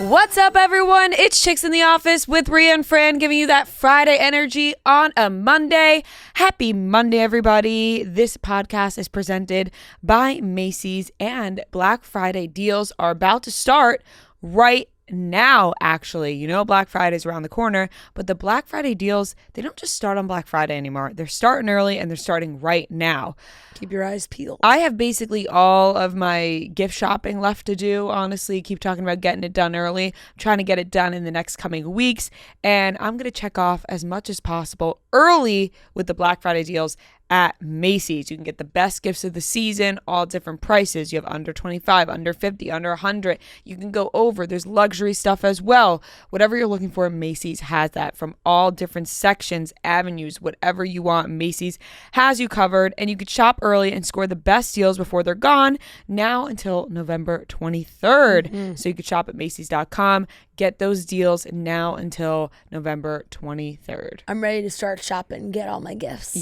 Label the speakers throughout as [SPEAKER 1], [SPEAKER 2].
[SPEAKER 1] What's up, everyone? It's Chicks in the Office with Rhea and Fran, giving you that Friday energy on a Monday. Happy Monday, everybody. This podcast is presented by Macy's, and Black Friday deals are about to start right now, actually. You know, Black Friday is around the corner, but the Black Friday deals, they don't just start on Black Friday anymore. They're starting early, and they're starting right now.
[SPEAKER 2] Keep your eyes peeled.
[SPEAKER 1] I have basically all of my gift shopping left to do, honestly. Keep talking about getting it done early. I'm trying to get it done in the next coming weeks, and I'm going to check off as much as possible early with the Black Friday deals at Macy's. You can get the best gifts of the season, all different prices. You have under 25, under 50, under 100. You can go over. There's luxury stuff as well. Whatever you're looking for, Macy's has that from all different sections, avenues, whatever you want. Macy's has you covered, and you could shop early and score the best deals before they're gone now until November 23rd. So you could shop at Macy's.com. Get those deals now until November 23rd.
[SPEAKER 2] I'm ready to start shopping and get all my gifts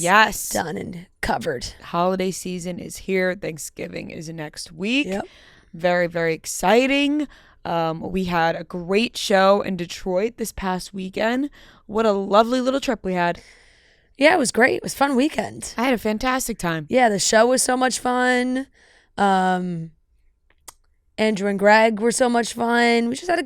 [SPEAKER 2] done and covered.
[SPEAKER 1] Holiday season is here. Thanksgiving is next week.
[SPEAKER 2] Yep.
[SPEAKER 1] Very, very exciting. We had a great show in Detroit this past weekend. What a lovely little trip we had.
[SPEAKER 2] Yeah, it was great. It was a fun weekend.
[SPEAKER 1] I had a fantastic time.
[SPEAKER 2] Yeah, the show was so much fun. Andrew and Greg were so much fun. We had a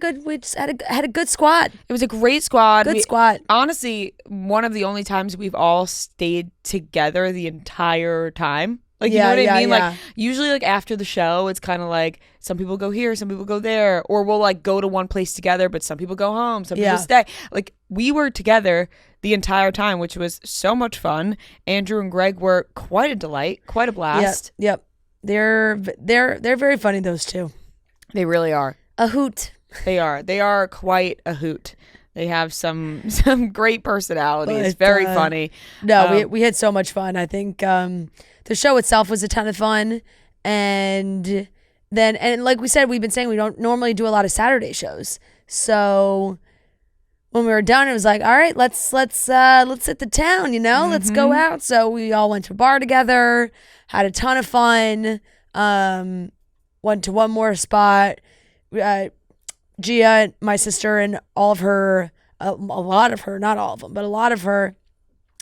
[SPEAKER 2] good squad.
[SPEAKER 1] It was a great squad.
[SPEAKER 2] Squad.
[SPEAKER 1] Honestly, one of the only times we've all stayed together the entire time. Like, you know what I mean?
[SPEAKER 2] Yeah.
[SPEAKER 1] Like, usually, like, after the show, it's kind of like some people go here, some people go there, or we'll, like, go to one place together, but some people go home, some people stay. Like, we were together the entire time, which was so much fun. Andrew and Greg were quite a delight, quite a blast.
[SPEAKER 2] Yep. They're very funny, those two.
[SPEAKER 1] They really are.
[SPEAKER 2] A hoot.
[SPEAKER 1] They are. They are quite a hoot. They have some great personalities.
[SPEAKER 2] But,
[SPEAKER 1] very funny.
[SPEAKER 2] No, we had so much fun. I think the show itself was a ton of fun. And like we said, we've been saying we don't normally do a lot of Saturday shows. So when we were done, it was like, all right, let's hit the town, you know? Let's go out. So we all went to a bar together, had a ton of fun. Went to one more spot. Gia, my sister, and all of her, a lot of her, not all of them, but a lot of her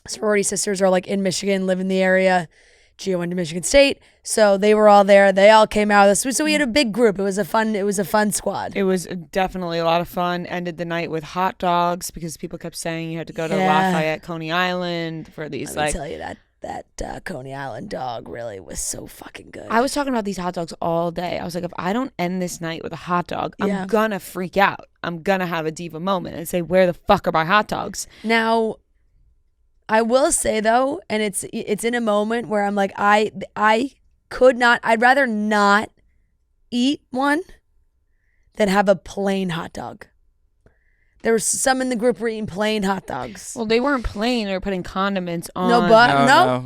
[SPEAKER 2] sorority sisters are like in Michigan, live in the area. Gia went to Michigan State, so they were all there. They all came out. So we had a big group. It was a fun squad.
[SPEAKER 1] It was definitely a lot of fun. Ended the night with hot dogs because people kept saying you had to go to Lafayette, Coney Island for these.
[SPEAKER 2] Let me tell you that Coney Island dog really was so fucking good.
[SPEAKER 1] I was talking about these hot dogs all day. I was like, if I don't end this night with a hot dog, I'm gonna freak out. I'm gonna have a diva moment and say, where the fuck are my hot dogs?
[SPEAKER 2] Now, I will say though, and it's in a moment where I'm like, I could not. I'd rather not eat one than have a plain hot dog. There was some in the group were eating plain hot dogs.
[SPEAKER 1] Well, they weren't plain. They were putting condiments on.
[SPEAKER 3] No,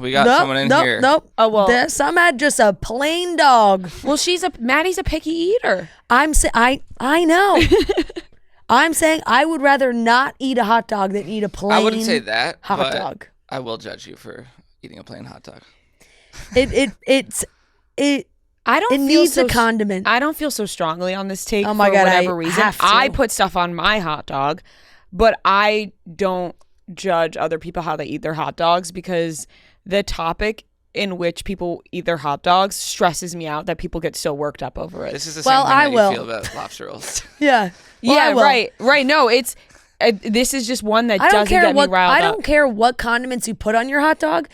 [SPEAKER 3] we got someone in here.
[SPEAKER 2] Nope.
[SPEAKER 1] Oh, well.
[SPEAKER 2] Some had just a plain dog.
[SPEAKER 1] Well, Maddie's a picky eater.
[SPEAKER 2] I know. I'm saying I would rather not eat a hot dog than eat a plain
[SPEAKER 3] I wouldn't say that,
[SPEAKER 2] hot
[SPEAKER 3] but
[SPEAKER 2] dog.
[SPEAKER 3] I will judge you for eating a plain hot dog.
[SPEAKER 2] It needs a condiment.
[SPEAKER 1] I don't feel so strongly on this take.
[SPEAKER 2] Oh my
[SPEAKER 1] for
[SPEAKER 2] God,
[SPEAKER 1] whatever
[SPEAKER 2] I
[SPEAKER 1] reason.
[SPEAKER 2] have to.
[SPEAKER 1] I put stuff on my hot dog, but I don't judge other people how they eat their hot dogs because the topic in which people eat their hot dogs stresses me out that people get so worked up over it.
[SPEAKER 3] This is the same thing that you feel about lobster rolls.
[SPEAKER 2] Yeah.
[SPEAKER 1] Right. No, it's this is just one that doesn't get me riled up.
[SPEAKER 2] I don't care what condiments you put on your hot dog.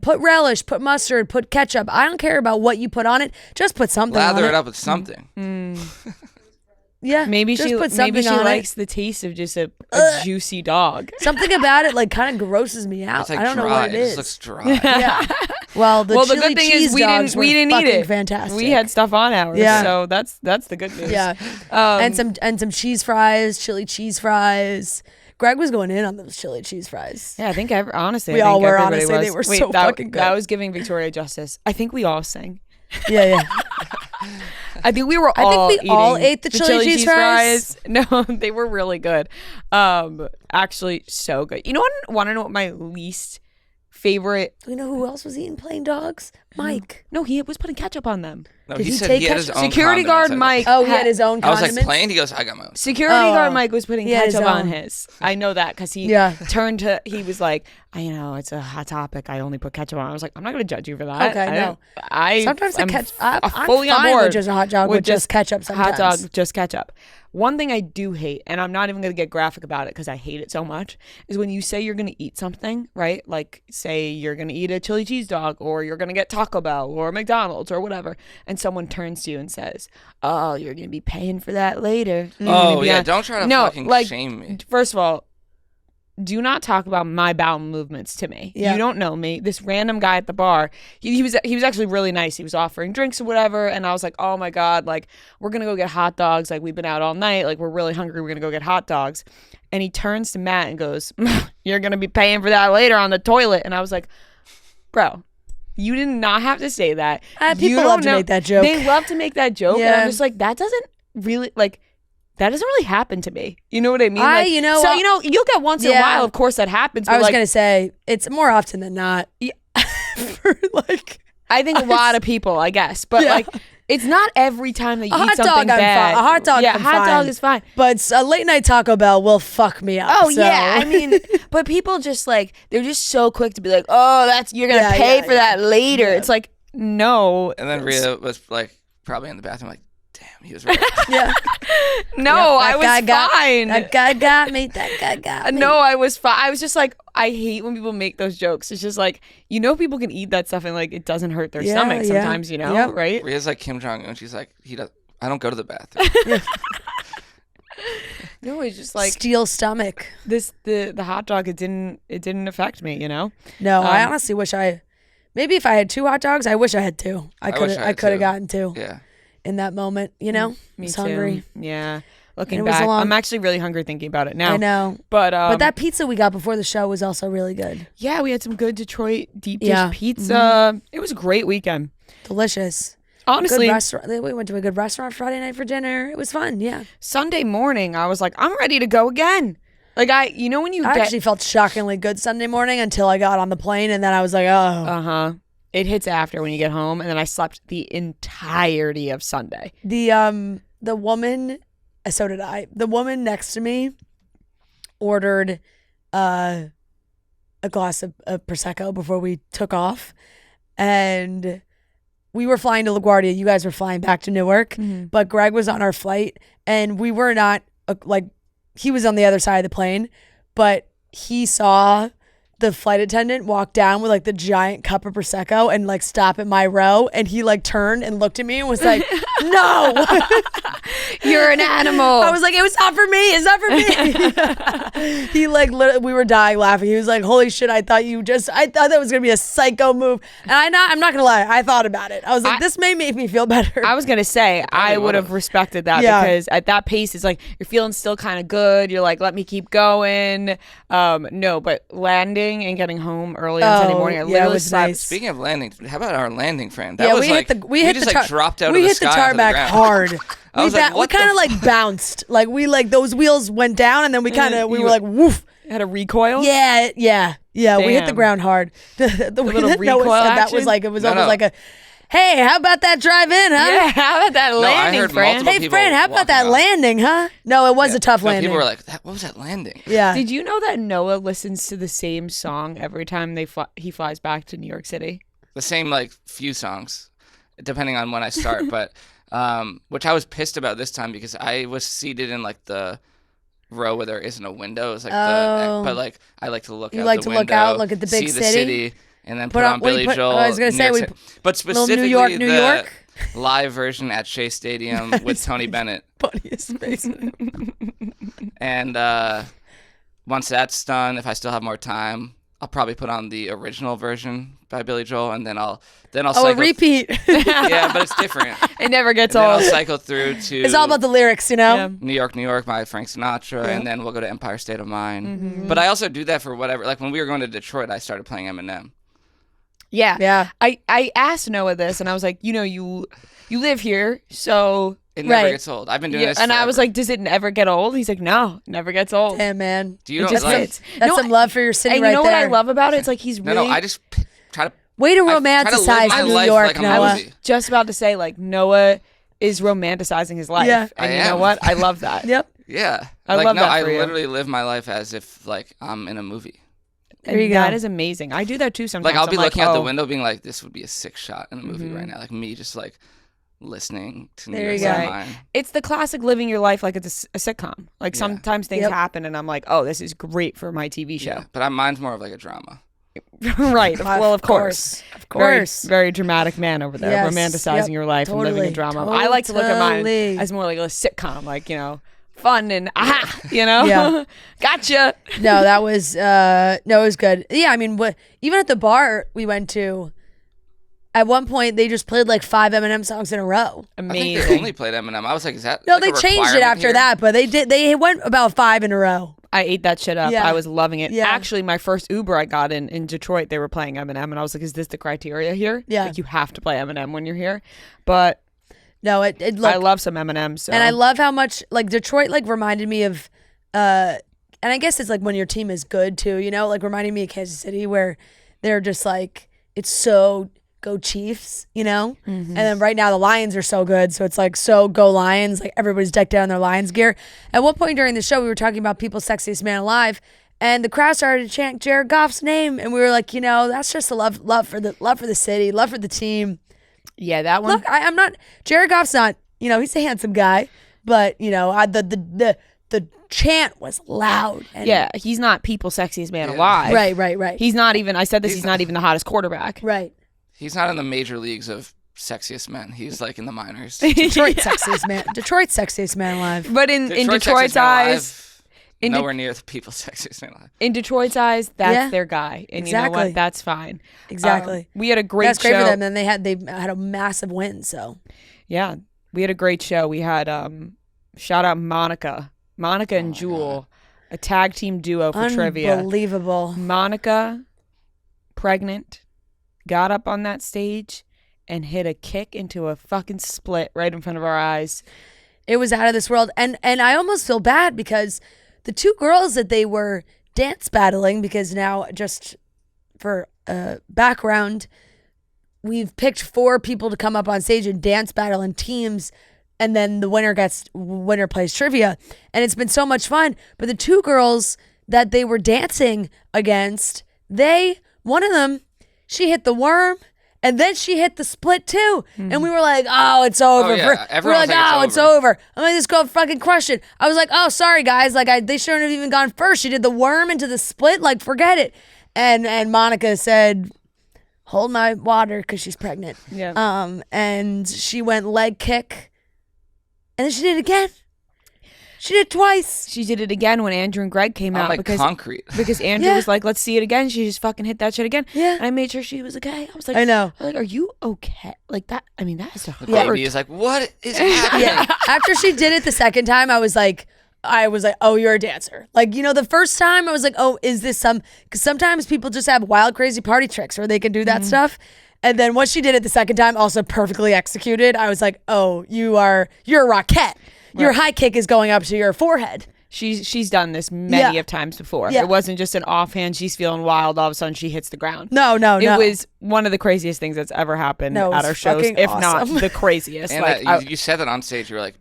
[SPEAKER 2] Put relish, put mustard, put ketchup. I don't care about what you put on it. Just put something on it.
[SPEAKER 3] Lather it up with something.
[SPEAKER 2] Yeah,
[SPEAKER 1] maybe she likes the taste of just a juicy dog.
[SPEAKER 2] Something about it like kind of grosses me out.
[SPEAKER 3] Like
[SPEAKER 2] I don't know what it is.
[SPEAKER 3] It looks dry.
[SPEAKER 2] Yeah. Well, the good thing is we didn't eat it. Fantastic.
[SPEAKER 1] We had stuff on ours. Yeah. So that's the good news.
[SPEAKER 2] Yeah. And some cheese fries, chili cheese fries. Greg was going in on those chili cheese fries.
[SPEAKER 1] Yeah, I think honestly,
[SPEAKER 2] we all were. Honestly, they were so fucking good.
[SPEAKER 1] That was giving Victoria justice. I think we all sang.
[SPEAKER 2] Yeah.
[SPEAKER 1] I think we all
[SPEAKER 2] ate the chili cheese fries.
[SPEAKER 1] No, they were really good. Actually, so good. You want to know what my least favorite?
[SPEAKER 2] You know who else was eating plain dogs? Mike.
[SPEAKER 1] No, he was putting ketchup on them.
[SPEAKER 3] No,
[SPEAKER 2] Did
[SPEAKER 3] he
[SPEAKER 2] he
[SPEAKER 3] said
[SPEAKER 2] take
[SPEAKER 3] he had his
[SPEAKER 2] ketchup?
[SPEAKER 3] own
[SPEAKER 1] Security guard
[SPEAKER 3] condiments, I
[SPEAKER 1] Mike.
[SPEAKER 3] think.
[SPEAKER 2] Oh, he had his own
[SPEAKER 3] I was
[SPEAKER 2] condiments.
[SPEAKER 3] like, plain? He goes, I got my own.
[SPEAKER 1] Security guard Mike was putting
[SPEAKER 2] He had his
[SPEAKER 1] ketchup on
[SPEAKER 2] own.
[SPEAKER 1] his. I know that because he turned to. He was like, it's a hot topic. I only put ketchup on. I was like, I'm not going to judge you for that.
[SPEAKER 2] Okay, no.
[SPEAKER 1] Sometimes
[SPEAKER 2] the ketchup. I'm
[SPEAKER 1] fully on
[SPEAKER 2] fine
[SPEAKER 1] board
[SPEAKER 2] with just a hot dog with just ketchup. Sometimes.
[SPEAKER 1] Hot dog, just ketchup. One thing I do hate, and I'm not even going to get graphic about it because I hate it so much, is when you say you're going to eat something, right? Like, say you're going to eat a chili cheese dog, or you're going to get Taco Bell or McDonald's or whatever, and someone turns to you and says, "Oh, you're going to be paying for that later."
[SPEAKER 3] Oh, yeah, don't try to fucking shame me.
[SPEAKER 1] First of all, do not talk about my bowel movements to me.
[SPEAKER 2] Yeah.
[SPEAKER 1] You don't know me. This random guy at the bar, he was actually really nice. He was offering drinks or whatever, and I was like, oh my God, like, we're gonna go get hot dogs. Like, we've been out all night. Like, we're really hungry. We're gonna go get hot dogs. And he turns to Matt and goes, "You're gonna be paying for that later on the toilet." And I was like, bro, you did not have to say that.
[SPEAKER 2] People love to make that joke.
[SPEAKER 1] They love to make that joke, and
[SPEAKER 2] Yeah.
[SPEAKER 1] I'm just like, that doesn't really that doesn't really happen to me. You know what I mean? You'll get once in a while, of course, that happens. But
[SPEAKER 2] I was gonna say it's more often than not.
[SPEAKER 1] I think a lot of people, I guess, but it's not every time that you eat something bad.
[SPEAKER 2] A hot dog,
[SPEAKER 1] dog is fine.
[SPEAKER 2] But a late night Taco Bell will fuck me up.
[SPEAKER 1] Oh
[SPEAKER 2] so.
[SPEAKER 1] yeah, I mean, but people just they're just so quick to be like, oh, you're gonna pay for that later. Yeah. It's like, no.
[SPEAKER 3] And then Rhea was like, probably in the bathroom, like, damn, he was right.
[SPEAKER 2] Yeah.
[SPEAKER 1] No, I was fine.
[SPEAKER 2] That guy got me. That guy got me.
[SPEAKER 1] No, I was fine. I was just like, I hate when people make those jokes. It's just like, people can eat that stuff and it doesn't hurt their stomach sometimes, right?
[SPEAKER 3] Rhea's like Kim Jong-un. She's like, I don't go to the bathroom.
[SPEAKER 1] No, it's just like
[SPEAKER 2] steel stomach.
[SPEAKER 1] The hot dog. It didn't affect me.
[SPEAKER 2] No, I honestly wish maybe if I had 2 hot dogs, I wish I had 2. I could have gotten 2.
[SPEAKER 3] Yeah.
[SPEAKER 2] In that moment,
[SPEAKER 1] Me
[SPEAKER 2] was
[SPEAKER 1] too.
[SPEAKER 2] hungry.
[SPEAKER 1] Yeah. Looking back, I'm actually really hungry thinking about it now.
[SPEAKER 2] I know.
[SPEAKER 1] But
[SPEAKER 2] that pizza we got before the show was also really good.
[SPEAKER 1] Yeah, we had some good Detroit deep dish pizza. Mm-hmm. It was a great weekend.
[SPEAKER 2] Delicious.
[SPEAKER 1] Honestly.
[SPEAKER 2] Good restaurant. We went to a good restaurant Friday night for dinner. It was fun, yeah.
[SPEAKER 1] Sunday morning, I was like, I'm ready to go again. Like when you
[SPEAKER 2] actually felt shockingly good Sunday morning until I got on the plane, and then I was like, oh.
[SPEAKER 1] Uh-huh. It hits after when you get home, and then I slept the entirety of Sunday.
[SPEAKER 2] The woman, so did I. The woman next to me ordered a glass of Prosecco before we took off, and we were flying to LaGuardia. You guys were flying back to Newark, but Greg was on our flight, and we were not he was on the other side of the plane, but he saw the flight attendant walked down with the giant cup of Prosecco and stop at my row, and he turned and looked at me and was like, no.
[SPEAKER 1] You're an animal.
[SPEAKER 2] I was like, it was not for me. It's not for me. He literally, we were dying laughing. He was like, holy shit, I thought that was gonna be a psycho move. And I'm not gonna lie, I thought about it. I was like, this may make me feel better.
[SPEAKER 1] I was gonna say I would have respected that because at that pace it's you're feeling still kind of good. You're like, let me keep going. No, but landing and getting home early on Sunday morning, I literally slept.
[SPEAKER 2] Nice.
[SPEAKER 3] Speaking of landing, how about our landing frame? That was
[SPEAKER 2] we hit the
[SPEAKER 3] dropped out
[SPEAKER 2] we
[SPEAKER 3] of the
[SPEAKER 2] hit
[SPEAKER 3] sky
[SPEAKER 2] the tarmac hard. We kind of bounced. Those wheels went down, and then we were like, woof.
[SPEAKER 1] Had a recoil?
[SPEAKER 2] Yeah. We hit the ground hard. The way
[SPEAKER 1] little
[SPEAKER 2] that Noah
[SPEAKER 1] recoil
[SPEAKER 2] said that
[SPEAKER 1] action?
[SPEAKER 2] was it was almost like a, hey, how about that drive in, huh?
[SPEAKER 1] Yeah, how about that landing, Fran?
[SPEAKER 2] Hey, Fran, how about that landing, huh? No, it was a tough landing.
[SPEAKER 3] People were like, what was that landing?
[SPEAKER 2] Yeah.
[SPEAKER 1] Did you know that Noah listens to the same song every time he flies back to New York City?
[SPEAKER 3] The same few songs, depending on when I start, but which I was pissed about this time because I was seated in the row where there isn't a window. It's but I like to look out the window.
[SPEAKER 2] You like to look out, look at the big
[SPEAKER 3] see the city, and then put on Billy Joel.
[SPEAKER 2] I was gonna say
[SPEAKER 3] but specifically
[SPEAKER 2] New York
[SPEAKER 3] live version at Shea Stadium with Tony Bennett.
[SPEAKER 2] Funniest face.
[SPEAKER 3] And once that's done, if I still have more time, I'll probably put on the original version by Billy Joel, and then I'll cycle.
[SPEAKER 2] A repeat.
[SPEAKER 3] Yeah, but it's different.
[SPEAKER 1] It never gets
[SPEAKER 3] old.
[SPEAKER 1] old.
[SPEAKER 3] I'll cycle through to.
[SPEAKER 2] It's all about the lyrics,
[SPEAKER 1] Yeah.
[SPEAKER 3] New York by Frank Sinatra, and then we'll go to Empire State of Mind.
[SPEAKER 1] Mm-hmm.
[SPEAKER 3] But I also do that for whatever. When we were going to Detroit, I started playing Eminem.
[SPEAKER 1] Yeah. I asked Noah this, and I was like, you live here, so
[SPEAKER 3] it never gets old. I've been doing this.
[SPEAKER 1] And
[SPEAKER 3] forever.
[SPEAKER 1] I was like, does it never get old? He's like, no, it never gets old.
[SPEAKER 2] Damn, man.
[SPEAKER 3] Do you know?
[SPEAKER 2] That's some love for your city,
[SPEAKER 1] and
[SPEAKER 2] right
[SPEAKER 1] you know
[SPEAKER 2] there.
[SPEAKER 1] what I love about it? It's he's really.
[SPEAKER 3] No, I just try to
[SPEAKER 2] Way to
[SPEAKER 3] I try to live
[SPEAKER 2] romanticize
[SPEAKER 3] my
[SPEAKER 2] New
[SPEAKER 3] life
[SPEAKER 2] York,
[SPEAKER 3] like a
[SPEAKER 2] Noah.
[SPEAKER 3] movie.
[SPEAKER 1] Just about to say, like, Noah is romanticizing his life.
[SPEAKER 2] Yeah.
[SPEAKER 1] And
[SPEAKER 3] I
[SPEAKER 1] you know
[SPEAKER 3] am.
[SPEAKER 1] what? I love that.
[SPEAKER 2] Yep.
[SPEAKER 3] Yeah.
[SPEAKER 1] I
[SPEAKER 3] like,
[SPEAKER 1] love
[SPEAKER 3] no,
[SPEAKER 1] that
[SPEAKER 3] I
[SPEAKER 1] for you.
[SPEAKER 3] literally live my life as if like I'm in a movie.
[SPEAKER 1] And
[SPEAKER 2] There you
[SPEAKER 1] that
[SPEAKER 2] go.
[SPEAKER 1] is amazing. I do that too sometimes.
[SPEAKER 3] Like I'll be
[SPEAKER 1] I'm
[SPEAKER 3] looking out the
[SPEAKER 1] oh,
[SPEAKER 3] window being like, this would be a sick shot in a movie right now. Like me just like listening to
[SPEAKER 2] There
[SPEAKER 3] music
[SPEAKER 2] you go.
[SPEAKER 3] in mine.
[SPEAKER 1] It's the classic living your life like it's a sitcom. Like
[SPEAKER 3] Yeah.
[SPEAKER 1] sometimes things
[SPEAKER 2] Yep.
[SPEAKER 1] happen and I'm like, oh, this is great for my TV show.
[SPEAKER 3] Yeah. But mine's more of like a drama.
[SPEAKER 1] Right. Well, of course.
[SPEAKER 2] Of course.
[SPEAKER 1] Very, very dramatic man over there,
[SPEAKER 2] Yes.
[SPEAKER 1] romanticizing
[SPEAKER 2] Yep.
[SPEAKER 1] your life and living a
[SPEAKER 2] Totally.
[SPEAKER 1] drama. I like to look at mine
[SPEAKER 2] Totally.
[SPEAKER 1] as more like a sitcom, like, you know, fun and you know?
[SPEAKER 2] Yeah.
[SPEAKER 1] Gotcha.
[SPEAKER 2] No, that was it was good. Yeah, I mean, even at the bar we went to, at one point they just played like 5 Eminem songs in a row.
[SPEAKER 3] I think
[SPEAKER 1] Amazing.
[SPEAKER 3] they only played Eminem. I was like, is that
[SPEAKER 2] No,
[SPEAKER 3] like,
[SPEAKER 2] they
[SPEAKER 3] a
[SPEAKER 2] changed it
[SPEAKER 3] requirement
[SPEAKER 2] after
[SPEAKER 3] here?
[SPEAKER 2] that, but they went about 5 in a row.
[SPEAKER 1] I ate that shit up.
[SPEAKER 2] Yeah.
[SPEAKER 1] I was loving it.
[SPEAKER 2] Yeah.
[SPEAKER 1] Actually, my first Uber I got in Detroit, they were playing Eminem, and I was like, "Is this the criteria here?
[SPEAKER 2] Yeah.
[SPEAKER 1] like you have to play Eminem when you're here." But
[SPEAKER 2] No, it
[SPEAKER 1] I love some Eminem. So
[SPEAKER 2] and I love how much like Detroit like reminded me of and I guess it's like when your team is good too, you know, like reminding me of Kansas City where they're just like it's so go Chiefs, you know? And then right now the Lions are so good, so it's like so go Lions, like everybody's decked out in their Lions gear. At one point during the show we were talking about people's sexiest man alive and the crowd started to chant Jared Goff's name and we were like, you know, that's just a love for the city, love for the team.
[SPEAKER 1] yeah, that one.
[SPEAKER 2] Look, I'm not. Jared Goff's not. You know, he's a handsome guy, but you know, the chant was loud. And
[SPEAKER 1] Yeah, he's not people's sexiest man
[SPEAKER 3] Yeah.
[SPEAKER 1] alive.
[SPEAKER 2] right.
[SPEAKER 1] He's not even. I said this. He's not even the hottest quarterback.
[SPEAKER 2] right.
[SPEAKER 3] He's not in the major leagues of sexiest men. He's like in the minors.
[SPEAKER 2] Detroit sexiest man. Detroit's sexiest man alive.
[SPEAKER 1] But in
[SPEAKER 3] Detroit's
[SPEAKER 1] Detroit's
[SPEAKER 3] sexiest man
[SPEAKER 1] eyes,
[SPEAKER 3] alive,
[SPEAKER 1] in De-
[SPEAKER 3] nowhere near the people's sexiest man alive.
[SPEAKER 1] in Detroit's eyes, that's
[SPEAKER 2] Yeah.
[SPEAKER 1] their guy, and you know
[SPEAKER 2] Exactly.
[SPEAKER 1] what? That's fine.
[SPEAKER 2] Exactly.
[SPEAKER 1] We had a great
[SPEAKER 2] That's great
[SPEAKER 1] show.
[SPEAKER 2] for them. Then they had a massive win. So
[SPEAKER 1] Yeah, we had a great show. We had shout out Monica and Jewel, a tag team duo for trivia.
[SPEAKER 2] unbelievable.
[SPEAKER 1] Monica, pregnant, got up on that stage and hit a kick into a fucking split right in front of our eyes.
[SPEAKER 2] It was out of this world, and I almost feel bad because the two girls that they were dance battling, because now just for background, we've picked 4 people to come up on stage and dance battle in teams, and then the winner plays trivia, and it's been so much fun. But the 2 girls that they were dancing against, one of them, she hit the worm. And then she hit the split too. And we were like, oh, it's over.
[SPEAKER 3] Oh, yeah.
[SPEAKER 2] We were
[SPEAKER 3] Everyone's
[SPEAKER 2] like,
[SPEAKER 3] like,
[SPEAKER 2] oh,
[SPEAKER 3] it's
[SPEAKER 2] it's over. I'm like, this girl fucking crushed it. I was like, oh, sorry, guys. Like, they shouldn't have even gone first. She did the worm into the split. Like, forget it. And Monica said, hold my water because she's pregnant.
[SPEAKER 1] Yeah.
[SPEAKER 2] And she went leg kick. And then she did it again. She did it twice.
[SPEAKER 1] She did it again when Andrew and Greg came
[SPEAKER 3] I'm
[SPEAKER 1] out
[SPEAKER 3] like
[SPEAKER 1] because
[SPEAKER 3] concrete.
[SPEAKER 1] Andrew
[SPEAKER 2] Yeah.
[SPEAKER 1] was like, let's see it again. She just fucking hit that shit again.
[SPEAKER 2] Yeah.
[SPEAKER 1] And I made sure she was okay. I was like,
[SPEAKER 2] I know.
[SPEAKER 1] like, are you okay? Like that. I mean, that is a
[SPEAKER 3] The
[SPEAKER 1] hurt.
[SPEAKER 3] baby is like, what is happening?
[SPEAKER 2] Yeah. After she did it the second time, I was like, oh, you're a dancer. Like, you know, the first time I was like, oh, is this because sometimes people just have wild, crazy party tricks where they can do that stuff. And then once she did it the second time, also perfectly executed, I was like, oh, you're a rocket. Your high kick is going up to your forehead.
[SPEAKER 1] She's done this many
[SPEAKER 2] Yeah.
[SPEAKER 1] of times before.
[SPEAKER 2] Yeah.
[SPEAKER 1] It wasn't just an offhand. She's feeling wild. All of a sudden, she hits the ground.
[SPEAKER 2] No.
[SPEAKER 1] It was one of the craziest things that's ever happened
[SPEAKER 2] No, it
[SPEAKER 1] at
[SPEAKER 2] was
[SPEAKER 1] our shows,
[SPEAKER 2] fucking
[SPEAKER 1] if
[SPEAKER 2] awesome.
[SPEAKER 1] not the craziest.
[SPEAKER 3] And
[SPEAKER 1] like,
[SPEAKER 3] you said that on stage. You were like,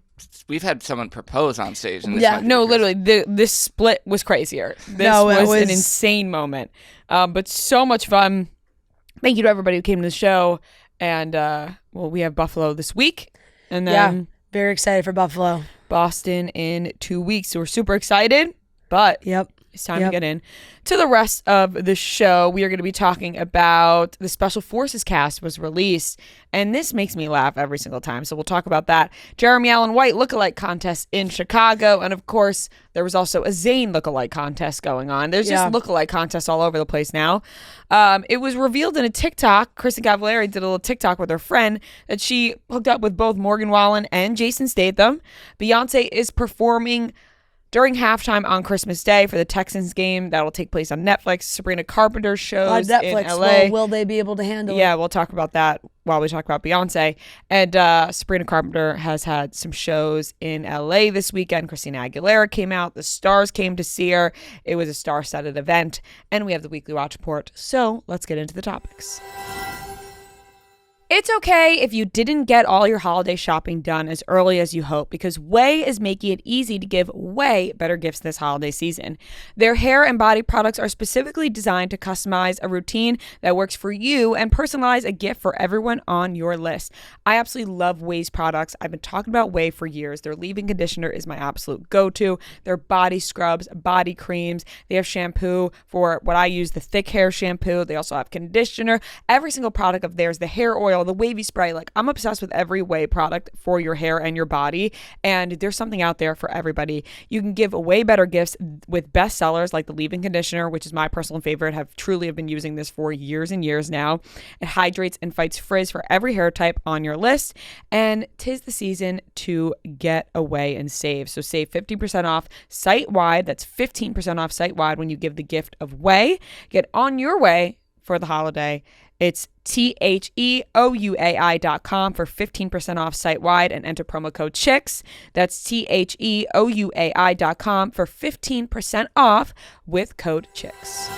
[SPEAKER 3] we've had someone propose on stage. And this
[SPEAKER 2] Yeah.
[SPEAKER 3] might be
[SPEAKER 1] no,
[SPEAKER 3] the craziest.
[SPEAKER 1] literally, this split was crazier. This
[SPEAKER 2] No, it
[SPEAKER 1] was an
[SPEAKER 2] was-
[SPEAKER 1] insane moment, but so much fun. Thank you to everybody who came to the show. And we have Buffalo this week, and then
[SPEAKER 2] Yeah. Very excited for Buffalo.
[SPEAKER 1] Boston in 2 weeks. So we're super excited, but
[SPEAKER 2] Yep.
[SPEAKER 1] it's time to get in to the rest of the show. We are going to be talking about the Special Forces cast was released, and this makes me laugh every single time. So we'll talk about that. Jeremy Allen White lookalike contest in Chicago, and of course, there was also a Zayn lookalike contest going on. There's just lookalike contests all over the place now. It was revealed in a TikTok. Kristin Cavallari did a little TikTok with her friend that she hooked up with both Morgan Wallen and Jason Statham. Beyonce is performing during halftime on Christmas Day for the Texans game. That'll take place on Netflix. Sabrina Carpenter shows
[SPEAKER 2] On Netflix,
[SPEAKER 1] in LA.
[SPEAKER 2] will they be able to handle it?
[SPEAKER 1] Yeah, we'll talk about that while we talk about Beyonce. And Sabrina Carpenter has had some shows in LA this weekend. Christina Aguilera came out. The stars came to see her. It was a star-studded event. And we have the Weekly Watch Report. So let's get into the topics. It's okay if you didn't get all your holiday shopping done as early as you hoped, because Way is making it easy to give way better gifts this holiday season. Their hair and body products are specifically designed to customize a routine that works for you and personalize a gift for everyone on your list. I absolutely love Way's products. I've been talking about Way for years. Their leave-in conditioner is my absolute go-to. Their body scrubs, body creams. They have shampoo for what I use, the thick hair shampoo. They also have conditioner. Every single product of theirs, the hair oil, the wavy spray, like I'm obsessed with every Way product for your hair and your body, and there's something out there for everybody. You can give way better gifts with best sellers like the leave-in conditioner, which is my personal favorite. Have been using this for years and years now. It hydrates and fights frizz for every hair type on your list, and 'tis the season to get away and save. So save 50% off site-wide. That's 15% off site-wide when you give the gift of Way. Get on your way for the holiday. It's THEOUAI.com for 15% off site-wide and enter promo code CHICKS. That's THEOUAI.com for 15% off with code CHICKS.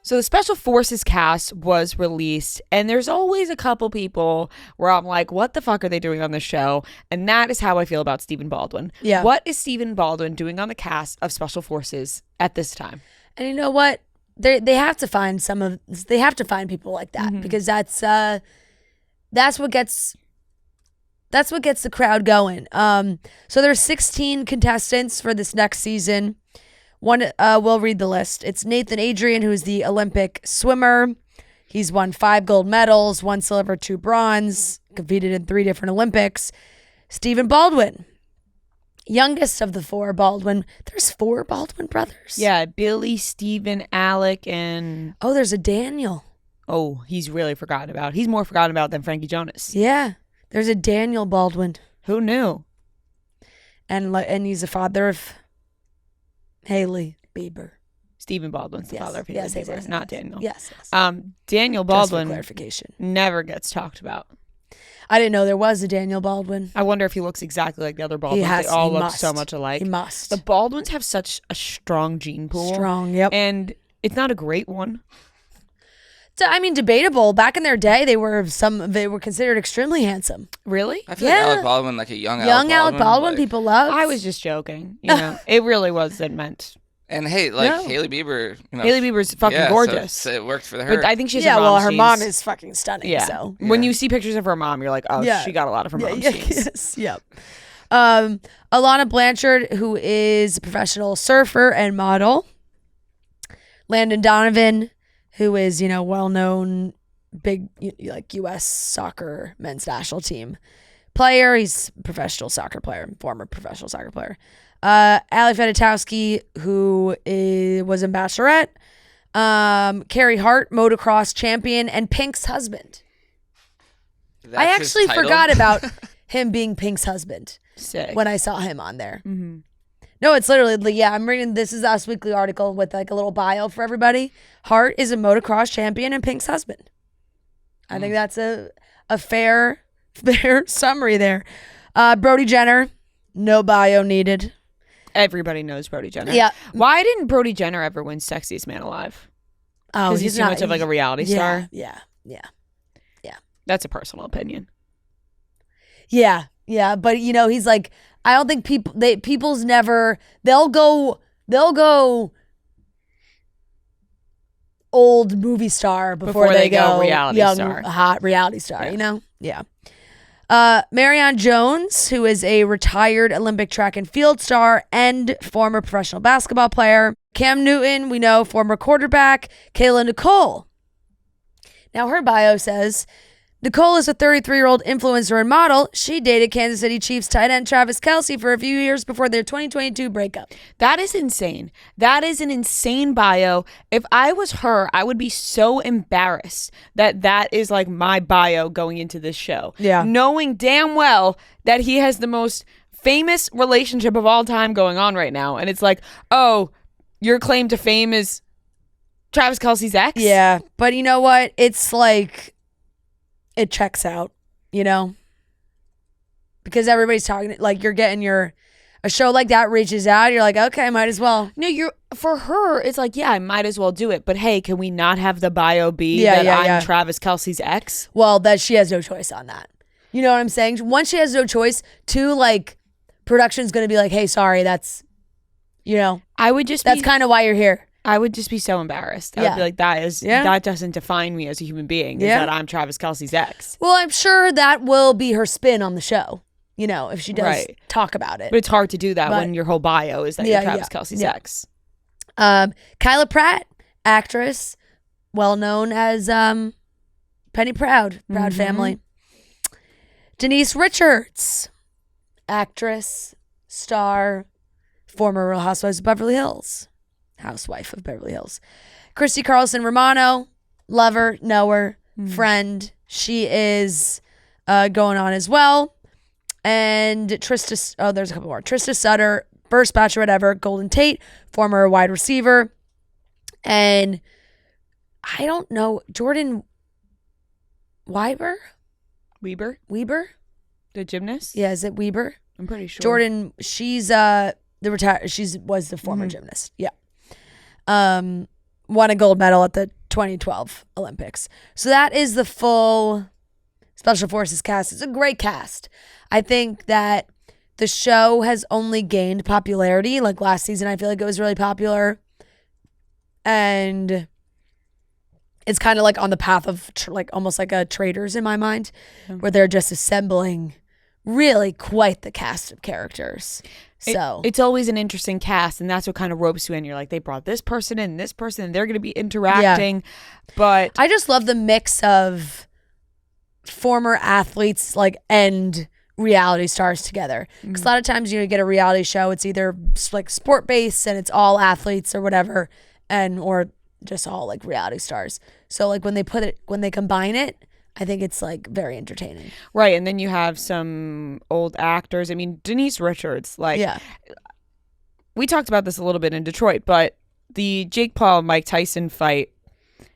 [SPEAKER 1] So the Special Forces cast was released, and there's always a couple people where I'm like, what the fuck are they doing on this show? And that is how I feel about Stephen Baldwin.
[SPEAKER 2] Yeah.
[SPEAKER 1] What is Stephen Baldwin doing on the cast of Special Forces at this time?
[SPEAKER 2] And you know what? They have to find people like that, because that's what gets the crowd going. So there's 16 contestants for this next season. We'll read the list. It's Nathan Adrian, who's the Olympic swimmer. He's won 5 gold medals, 1 silver, 2 bronze, competed in 3 different Olympics. Stephen Baldwin, youngest of the 4 Baldwin. There's 4 Baldwin brothers.
[SPEAKER 1] Yeah, Billy, Stephen, Alec, and...
[SPEAKER 2] Oh, there's a Daniel.
[SPEAKER 1] Oh, he's really forgotten about. He's more forgotten about than Frankie Jonas.
[SPEAKER 2] Yeah, there's a Daniel Baldwin.
[SPEAKER 1] Who knew?
[SPEAKER 2] And he's the father of Hailey Bieber.
[SPEAKER 1] Stephen Baldwin's the father of Hailey Bieber,
[SPEAKER 2] yes,
[SPEAKER 1] not Daniel.
[SPEAKER 2] Yes.
[SPEAKER 1] Daniel
[SPEAKER 2] Just for
[SPEAKER 1] Baldwin
[SPEAKER 2] clarification.
[SPEAKER 1] never gets talked about.
[SPEAKER 2] I didn't know there was a Daniel Baldwin.
[SPEAKER 1] I wonder if he looks exactly like the other Baldwins. They all look so much alike.
[SPEAKER 2] He must.
[SPEAKER 1] The Baldwins have such a strong gene pool.
[SPEAKER 2] Strong, yep.
[SPEAKER 1] And it's not a great one.
[SPEAKER 2] So, I mean, debatable. Back in their day, they were considered extremely handsome.
[SPEAKER 1] Really?
[SPEAKER 3] I feel like Alec Baldwin, like a young
[SPEAKER 2] Alec Baldwin,
[SPEAKER 3] like,
[SPEAKER 2] people love.
[SPEAKER 1] I was just joking. You know, it really wasn't meant.
[SPEAKER 3] And hey, Hailey Bieber,
[SPEAKER 1] Hailey Bieber's fucking gorgeous.
[SPEAKER 3] So it worked for her.
[SPEAKER 1] But I think she's
[SPEAKER 2] her mom is fucking stunning.
[SPEAKER 1] Yeah.
[SPEAKER 2] So
[SPEAKER 1] when you see pictures of her mom, you're like, oh, she got a lot of her mom's genes.
[SPEAKER 2] Yes. Yep. Alana Blanchard, who is a professional surfer and model. Landon Donovan, who is, well-known, big, U.S. soccer men's national team player. He's a professional soccer player, former professional soccer player. Ali Fedotowsky, who was in Bachelorette. Carrie Hart, motocross champion, and Pink's husband. I actually forgot about him being Pink's husband.
[SPEAKER 1] Sick.
[SPEAKER 2] When I saw him on there.
[SPEAKER 1] Mm-hmm.
[SPEAKER 2] No, it's literally, I'm reading This Is Us weekly article with like a little bio for everybody. Hart is a motocross champion and Pink's husband. I think that's a fair summary there. Brody Jenner, no bio needed.
[SPEAKER 1] Everybody knows Brody Jenner.
[SPEAKER 2] Yeah.
[SPEAKER 1] Why didn't Brody Jenner ever win Sexiest Man Alive?
[SPEAKER 2] Oh,
[SPEAKER 1] because he's too much of like a reality star.
[SPEAKER 2] Yeah.
[SPEAKER 1] That's a personal opinion.
[SPEAKER 2] Yeah. But he's like, I don't think people's never, they'll go old movie star before they go
[SPEAKER 1] reality
[SPEAKER 2] young,
[SPEAKER 1] star.
[SPEAKER 2] Hot reality star, Yeah. Marianne Jones, who is a retired Olympic track and field star and former professional basketball player. Cam Newton, we know, former quarterback. Kayla Nicole. Now her bio says, Nicole is a 33-year-old influencer and model. She dated Kansas City Chiefs tight end Travis Kelce for a few years before their 2022 breakup.
[SPEAKER 1] That is insane. That is an insane bio. If I was her, I would be so embarrassed that is like my bio going into this show.
[SPEAKER 2] Yeah.
[SPEAKER 1] Knowing damn well that he has the most famous relationship of all time going on right now. And it's like, oh, your claim to fame is Travis Kelce's ex?
[SPEAKER 2] Yeah. But you know what? It's like, it checks out, because everybody's talking, like you're getting your, a show like that reaches out, you're like, okay, might as well.
[SPEAKER 1] No, for her, it's like, yeah, I might as well do it. But hey, can we not have the bio be that I'm Travis Kelce's ex?
[SPEAKER 2] Well, that she has no choice on that. You know what I'm saying? One, she has no choice. Two, like, production's going to be like, hey, sorry, that's, that's kind of why you're here.
[SPEAKER 1] I would just be so embarrassed. I would be like, that doesn't define me as a human being, is that I'm Travis Kelce's ex.
[SPEAKER 2] Well, I'm sure that will be her spin on the show, if she does talk about it.
[SPEAKER 1] But it's hard to do that when your whole bio is that you're Travis Kelce's ex.
[SPEAKER 2] Kyla Pratt, actress, well known as Penny Proud family. Denise Richards, actress, star, former Real Housewives of Beverly Hills. Housewife of Beverly Hills. Christy Carlson Romano, lover, knower, friend. She is going on as well. And there's a couple more. Trista Sutter, first Bachelorette ever, Golden Tate, former wide receiver. And I don't know, Jordan Weber?
[SPEAKER 1] The gymnast?
[SPEAKER 2] Yeah, is it Weber?
[SPEAKER 1] I'm pretty sure.
[SPEAKER 2] Jordan, she's was the former gymnast. Yeah. Won a gold medal at the 2012 Olympics. So that is the full Special Forces cast. It's a great cast. I think that the show has only gained popularity. Like last season, I feel like it was really popular. And it's kind of like on the path of almost like a Traitors in my mind, where they're just assembling really quite the cast of characters. So
[SPEAKER 1] it's always an interesting cast, and that's what kind of ropes you in. You're like, they brought this person in, and they're going to be interacting. Yeah. But
[SPEAKER 2] I just love the mix of former athletes and reality stars together. Because a lot of times you get a reality show, it's either like sport based and it's all athletes or whatever, or just all like reality stars. So like when they combine it, I think it's like very entertaining.
[SPEAKER 1] Right. And then you have some old actors. I mean, Denise Richards, we talked about this a little bit in Detroit, but the Jake Paul Mike Tyson fight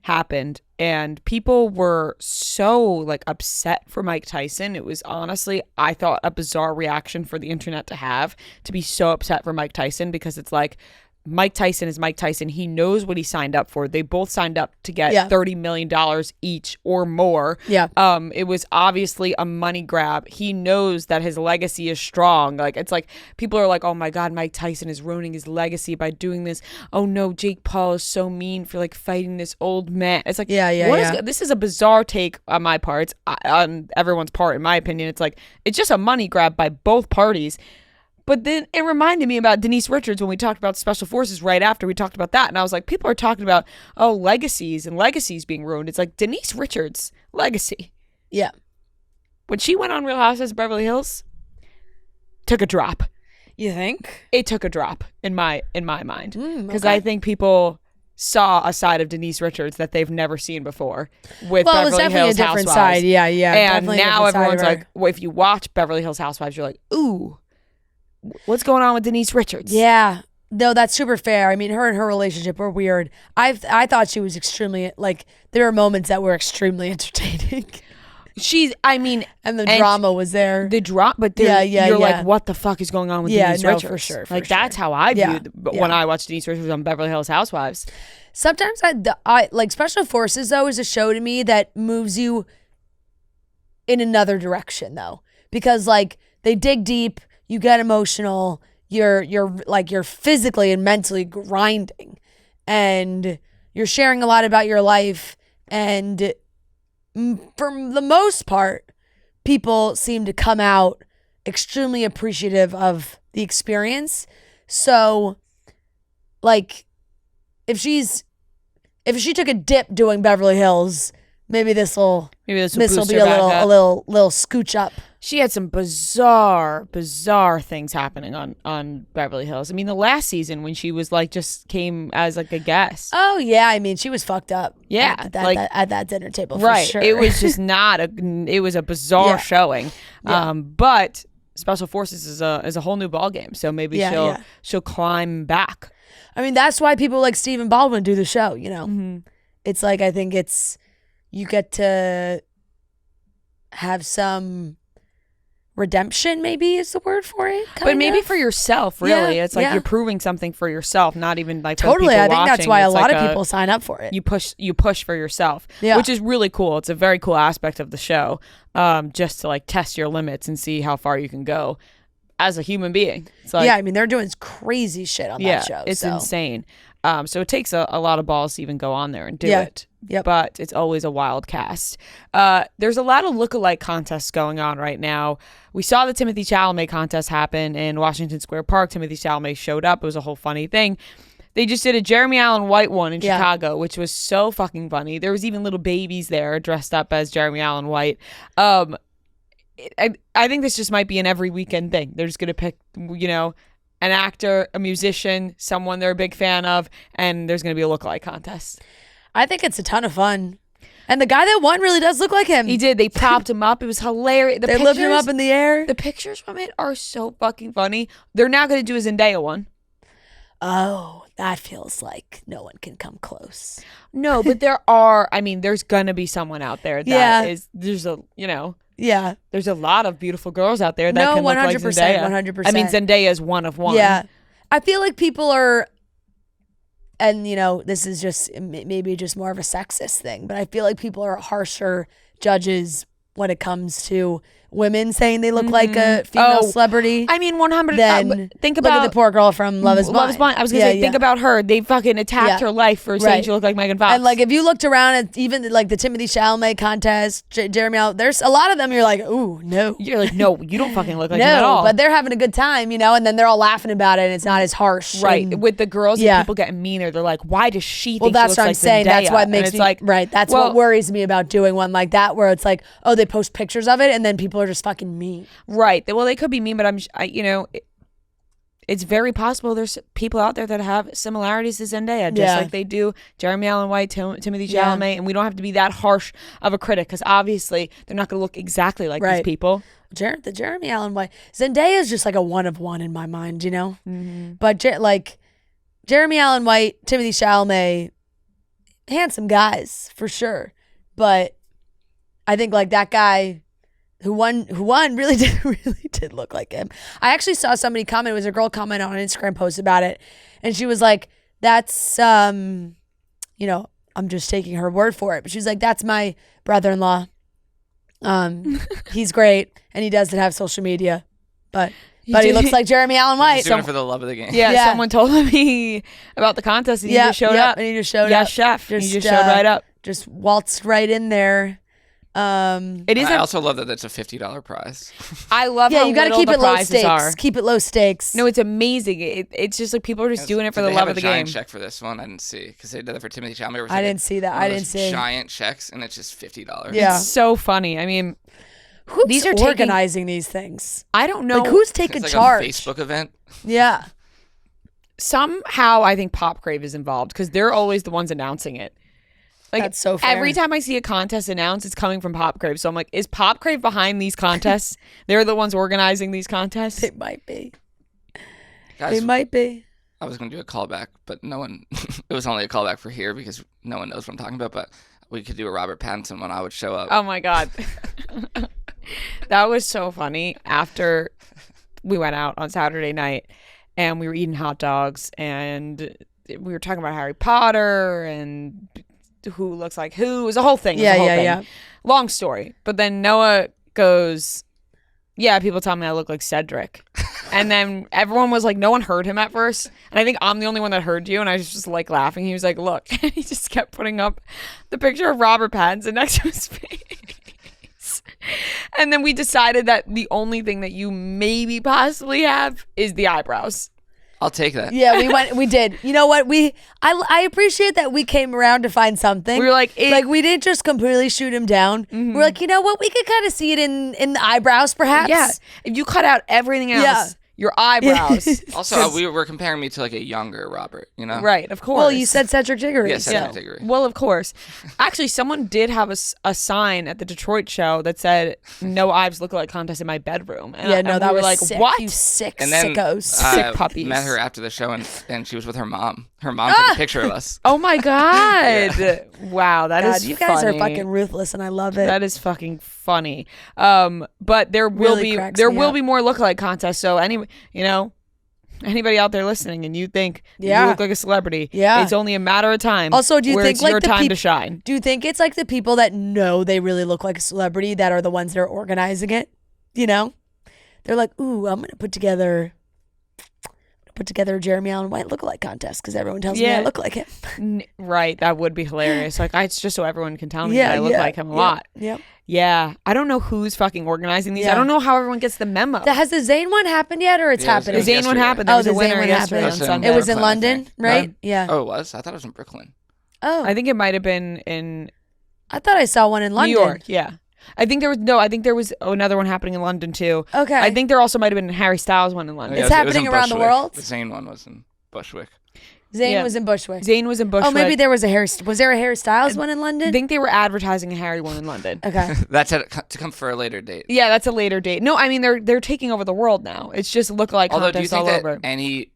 [SPEAKER 1] happened and people were so like upset for Mike Tyson. It was honestly, I thought, a bizarre reaction for the internet to be so upset for Mike Tyson, because it's like, Mike Tyson is Mike Tyson. He knows what he signed up for. They both signed up to get $30 million each or more.
[SPEAKER 2] Yeah.
[SPEAKER 1] It was obviously a money grab. He knows that his legacy is strong. Like, it's like people are like, oh my God, Mike Tyson is ruining his legacy by doing this. Oh no, Jake Paul is so mean for like fighting this old man. It's like, this is a bizarre take on my part, on everyone's part, in my opinion. It's like, it's just a money grab by both parties. But then it reminded me about Denise Richards when we talked about Special Forces right after we talked about that. And I was like, people are talking about, legacies and legacies being ruined. It's like Denise Richards' legacy.
[SPEAKER 2] Yeah.
[SPEAKER 1] When she went on Real Housewives of Beverly Hills, took a drop.
[SPEAKER 2] You think?
[SPEAKER 1] It took a drop in my mind. Because I think people saw a side of Denise Richards that they've never seen before with Beverly Hills
[SPEAKER 2] a different
[SPEAKER 1] Housewives.
[SPEAKER 2] Side. Yeah.
[SPEAKER 1] And now everyone's like, if you watch Beverly Hills Housewives, you're like, ooh, what's going on with Denise Richards?
[SPEAKER 2] Yeah. No, that's super fair. I mean, her and her relationship were weird. I thought she was extremely, there were moments that were extremely entertaining.
[SPEAKER 1] And
[SPEAKER 2] the drama was there.
[SPEAKER 1] The drama, but you're like, what the fuck is going on with Denise Richards?
[SPEAKER 2] For sure.
[SPEAKER 1] That's how I viewed when I watched Denise Richards on Beverly Hills Housewives.
[SPEAKER 2] Sometimes I like Special Forces, though, is a show to me that moves you in another direction, though, because they dig deep. You get emotional, you're physically and mentally grinding, and you're sharing a lot about your life, and for the most part, people seem to come out extremely appreciative of the experience. So, if she took a dip doing Beverly Hills, maybe this will be a little scooch up.
[SPEAKER 1] She had some bizarre things happening on Beverly Hills. I mean, the last season when she was just came as a guest.
[SPEAKER 2] Oh yeah, I mean, she was fucked up.
[SPEAKER 1] Yeah,
[SPEAKER 2] at that dinner table,
[SPEAKER 1] right?
[SPEAKER 2] For sure.
[SPEAKER 1] It was just it was a bizarre showing. Yeah. But Special Forces is a whole new ballgame. So maybe she'll climb back.
[SPEAKER 2] I mean, that's why people like Stephen Baldwin do the show.
[SPEAKER 1] Mm-hmm.
[SPEAKER 2] It's like, I think you get to have some redemption, maybe is the word for it.
[SPEAKER 1] But maybe for yourself, really.
[SPEAKER 2] Yeah,
[SPEAKER 1] it's like
[SPEAKER 2] yeah.
[SPEAKER 1] you're proving something for yourself, not even like for
[SPEAKER 2] Totally.
[SPEAKER 1] people
[SPEAKER 2] I think that's
[SPEAKER 1] watching.
[SPEAKER 2] why a
[SPEAKER 1] It's
[SPEAKER 2] lot
[SPEAKER 1] like
[SPEAKER 2] of people sign up for it.
[SPEAKER 1] You push for yourself,
[SPEAKER 2] Yeah.
[SPEAKER 1] which is really cool. It's a very cool aspect of the show, just to like test your limits and see how far you can go as a human being. It's like,
[SPEAKER 2] yeah, I mean, they're doing crazy shit on that show.
[SPEAKER 1] It's
[SPEAKER 2] so.
[SPEAKER 1] insane. So it takes a lot of balls to even go on there and do
[SPEAKER 2] Yeah.
[SPEAKER 1] it.
[SPEAKER 2] Yep.
[SPEAKER 1] But it's always a wild cast. There's a lot of lookalike contests going on right now. We saw the Timothée Chalamet contest happen in Washington Square Park. Timothée Chalamet showed up. It was a whole funny thing. They just did a Jeremy Allen White one in Chicago, which was so fucking funny. There was even little babies there dressed up as Jeremy Allen White. I think this just might be an every weekend thing. They're just going to pick, an actor, a musician, someone they're a big fan of, and there's going to be a lookalike contest.
[SPEAKER 2] I think it's a ton of fun. And the guy that won really does look like him.
[SPEAKER 1] He did. They propped him up. It was hilarious.
[SPEAKER 2] They lifted him up in the air.
[SPEAKER 1] The pictures from it are so fucking funny. They're now going to do a Zendaya one.
[SPEAKER 2] Oh, that feels like no one can come close.
[SPEAKER 1] No, but there's going to be someone out there that is, there's a lot of beautiful girls out there that can look like Zendaya.
[SPEAKER 2] 100%.
[SPEAKER 1] I mean, Zendaya is one of one.
[SPEAKER 2] Yeah. I feel like people are, and this is just maybe just more of a sexist thing, but I feel like people are harsher judges when it comes to women saying they look like a female celebrity.
[SPEAKER 1] I mean, 100.
[SPEAKER 2] Then
[SPEAKER 1] think
[SPEAKER 2] look
[SPEAKER 1] about
[SPEAKER 2] at the poor girl from Love Is Blind.
[SPEAKER 1] I was gonna say, think about her. They fucking attacked her life for saying she looked like Megan Fox.
[SPEAKER 2] And like, if you looked around at even like the Timothée Chalamet contest, Jeremy Allen, there's a lot of them. You're like, ooh, no.
[SPEAKER 1] You're like, no, you don't fucking look like him at all.
[SPEAKER 2] But they're having a good time, and then they're all laughing about it, and it's not as harsh.
[SPEAKER 1] Right.
[SPEAKER 2] And,
[SPEAKER 1] with the girls, and people getting meaner. They're like, why does she think
[SPEAKER 2] well, that's
[SPEAKER 1] she looks
[SPEAKER 2] what I'm
[SPEAKER 1] like
[SPEAKER 2] saying.
[SPEAKER 1] Zendaya?
[SPEAKER 2] That's what makes me
[SPEAKER 1] like,
[SPEAKER 2] right. That's what worries me about doing one like that, where it's like, oh, they post pictures of it, and then people are just fucking mean.
[SPEAKER 1] Right. Well, they could be mean, but it's very possible there's people out there that have similarities to Zendaya, just like they do Jeremy Allen White, Timothée Chalamet, and we don't have to be that harsh of a critic because obviously they're not going to look exactly like these people.
[SPEAKER 2] The Jeremy Allen White, Zendaya is just like a one of one in my mind,
[SPEAKER 1] Mm-hmm.
[SPEAKER 2] But Jeremy Allen White, Timothée Chalamet, handsome guys for sure, but I think like that guy who won really did look like him. I actually saw somebody comment. It was a girl comment on an Instagram post about it, and she was like, "That's I'm just taking her word for it." But she was like, "That's my brother-in-law. He's great, and he doesn't have social media, but he looks like Jeremy Allen White."
[SPEAKER 3] He's doing it for the love of the game.
[SPEAKER 1] Yeah, someone told me about the contest, and he just showed up.
[SPEAKER 2] And he just showed up.
[SPEAKER 1] Yeah, chef. He just showed right up.
[SPEAKER 2] Just waltzed right in there.
[SPEAKER 3] I also love that it's a $50 prize.
[SPEAKER 1] I love how
[SPEAKER 2] you got to keep it low stakes.
[SPEAKER 1] Are.
[SPEAKER 2] Keep it low stakes.
[SPEAKER 1] No, it's amazing. It's just like people are just doing it for the love of the game.
[SPEAKER 3] They have a giant check for this one. I didn't see because they did it for Timothée Chalamet.
[SPEAKER 2] I didn't see that. I didn't see
[SPEAKER 3] giant checks, and it's just $50.
[SPEAKER 2] Yeah,
[SPEAKER 1] it's so funny. I mean,
[SPEAKER 2] who's organizing these things?
[SPEAKER 1] I don't know.
[SPEAKER 2] Like who's taking
[SPEAKER 3] it's like
[SPEAKER 2] charge?
[SPEAKER 3] A Facebook event.
[SPEAKER 2] Yeah.
[SPEAKER 1] Somehow, I think Pop Crave is involved because they're always the ones announcing it. Like,
[SPEAKER 2] that's so fair.
[SPEAKER 1] Every time I see a contest announced, it's coming from Pop Crave. So I'm like, is Pop Crave behind these contests? They're the ones organizing these contests?
[SPEAKER 2] It might be.
[SPEAKER 3] Guys,
[SPEAKER 2] it might be.
[SPEAKER 3] I was going to do a callback, but no one, it was only a callback for here because no one knows what I'm talking about, but we could do a Robert Pattinson when I would show up.
[SPEAKER 1] Oh my God. That was so funny. After we went out on Saturday night and we were eating hot dogs and we were talking about Harry Potter and who looks like who. It was a whole thing.
[SPEAKER 2] Yeah.
[SPEAKER 1] Long story. But then Noah goes, yeah, people tell me I look like Cedric. And then everyone was like, no one heard him at first. And I think I'm the only one that heard you. And I was just like laughing. He was like, look. And he just kept putting up the picture of Robert Pattinson next to his face. And then we decided that the only thing that you maybe possibly have is the eyebrows.
[SPEAKER 3] I'll take that.
[SPEAKER 2] Yeah, we did. You know what? I appreciate that we came around to find something.
[SPEAKER 1] We were like,
[SPEAKER 2] we didn't just completely shoot him down.
[SPEAKER 1] Mm-hmm.
[SPEAKER 2] We're like, you know what? We could kind of see it in the eyebrows, perhaps.
[SPEAKER 1] Yeah. If you cut out everything else, your eyebrows.
[SPEAKER 3] Also, we were comparing me to like a younger Robert, you know?
[SPEAKER 1] Right, of course.
[SPEAKER 2] Well, you said Cedric Diggory.
[SPEAKER 3] Yeah, Cedric Diggory.
[SPEAKER 1] Well, of course. Actually, someone did have a sign at the Detroit show that said, "No Ives lookalike contest in my bedroom." And
[SPEAKER 2] Yeah, no, that
[SPEAKER 1] we were
[SPEAKER 2] was
[SPEAKER 1] like,
[SPEAKER 2] sick.
[SPEAKER 1] what?
[SPEAKER 2] You sick
[SPEAKER 3] And then
[SPEAKER 2] sickos.
[SPEAKER 1] Sick puppies.
[SPEAKER 3] Met her after the show, and she was with her mom. Her mom took a picture of us.
[SPEAKER 1] Oh my God. Wow, that is
[SPEAKER 2] God, you guys
[SPEAKER 1] funny.
[SPEAKER 2] are fucking ruthless, and I love it.
[SPEAKER 1] That is fucking funny. But there will
[SPEAKER 2] Really
[SPEAKER 1] be
[SPEAKER 2] cracks
[SPEAKER 1] there
[SPEAKER 2] me
[SPEAKER 1] will
[SPEAKER 2] up.
[SPEAKER 1] be more lookalike contests. So anybody out there listening and you think you
[SPEAKER 2] Yeah.
[SPEAKER 1] look like a celebrity,
[SPEAKER 2] Yeah.
[SPEAKER 1] it's only a matter of time.
[SPEAKER 2] Also, do you
[SPEAKER 1] where
[SPEAKER 2] think
[SPEAKER 1] it's
[SPEAKER 2] like
[SPEAKER 1] your
[SPEAKER 2] the
[SPEAKER 1] time to shine?
[SPEAKER 2] Do you think it's like the people that know they really look like a celebrity that are the ones that are organizing it? You know, they're like, "Ooh, I'm gonna put together a Jeremy Allen White lookalike contest because everyone tells me I look like him."
[SPEAKER 1] Right, that would be hilarious. Like, it's just so everyone can tell me that I look like him a lot.
[SPEAKER 2] Yeah.
[SPEAKER 1] Yeah, I don't know who's fucking organizing these.
[SPEAKER 2] Yeah.
[SPEAKER 1] I don't know how everyone gets the memo.
[SPEAKER 2] Has the Zayn one happened yet, or it's
[SPEAKER 3] Yeah, it was-
[SPEAKER 1] The
[SPEAKER 2] happening?
[SPEAKER 1] Zayn one
[SPEAKER 3] yesterday.
[SPEAKER 1] happened. There was
[SPEAKER 2] the
[SPEAKER 1] a winner
[SPEAKER 2] Zayn one
[SPEAKER 1] yesterday on
[SPEAKER 2] happened.
[SPEAKER 1] Sunday.
[SPEAKER 2] It was in
[SPEAKER 3] Brooklyn, I
[SPEAKER 2] London,
[SPEAKER 3] think.
[SPEAKER 2] right?
[SPEAKER 3] No?
[SPEAKER 2] Yeah.
[SPEAKER 3] Oh, it was? I thought it was in Brooklyn.
[SPEAKER 2] Oh,
[SPEAKER 1] I think it might have been in
[SPEAKER 2] I thought I saw one in London.
[SPEAKER 1] New York. Yeah, I think there was another one happening in London too.
[SPEAKER 2] Okay.
[SPEAKER 1] I think there also might have been a Harry Styles one in London.
[SPEAKER 3] Yeah,
[SPEAKER 2] It's
[SPEAKER 3] it was in
[SPEAKER 2] happening around the
[SPEAKER 3] Bushwick.
[SPEAKER 2] world?
[SPEAKER 3] The Zayn one was in Bushwick.
[SPEAKER 2] Zayn
[SPEAKER 1] Yeah.
[SPEAKER 2] was in Bushwick.
[SPEAKER 1] Zayn was in Bushwick.
[SPEAKER 2] Oh, maybe there was was there a Harry Styles one in
[SPEAKER 1] I
[SPEAKER 2] London?
[SPEAKER 1] think they were advertising a Harry one in London.
[SPEAKER 2] Okay.
[SPEAKER 3] That's to come for a later date.
[SPEAKER 1] Yeah, that's a later date. No, I mean they're taking over the world now. It's just lookalike
[SPEAKER 3] Although, do you
[SPEAKER 1] contests
[SPEAKER 3] think
[SPEAKER 1] all
[SPEAKER 3] that
[SPEAKER 1] over.
[SPEAKER 3] anyone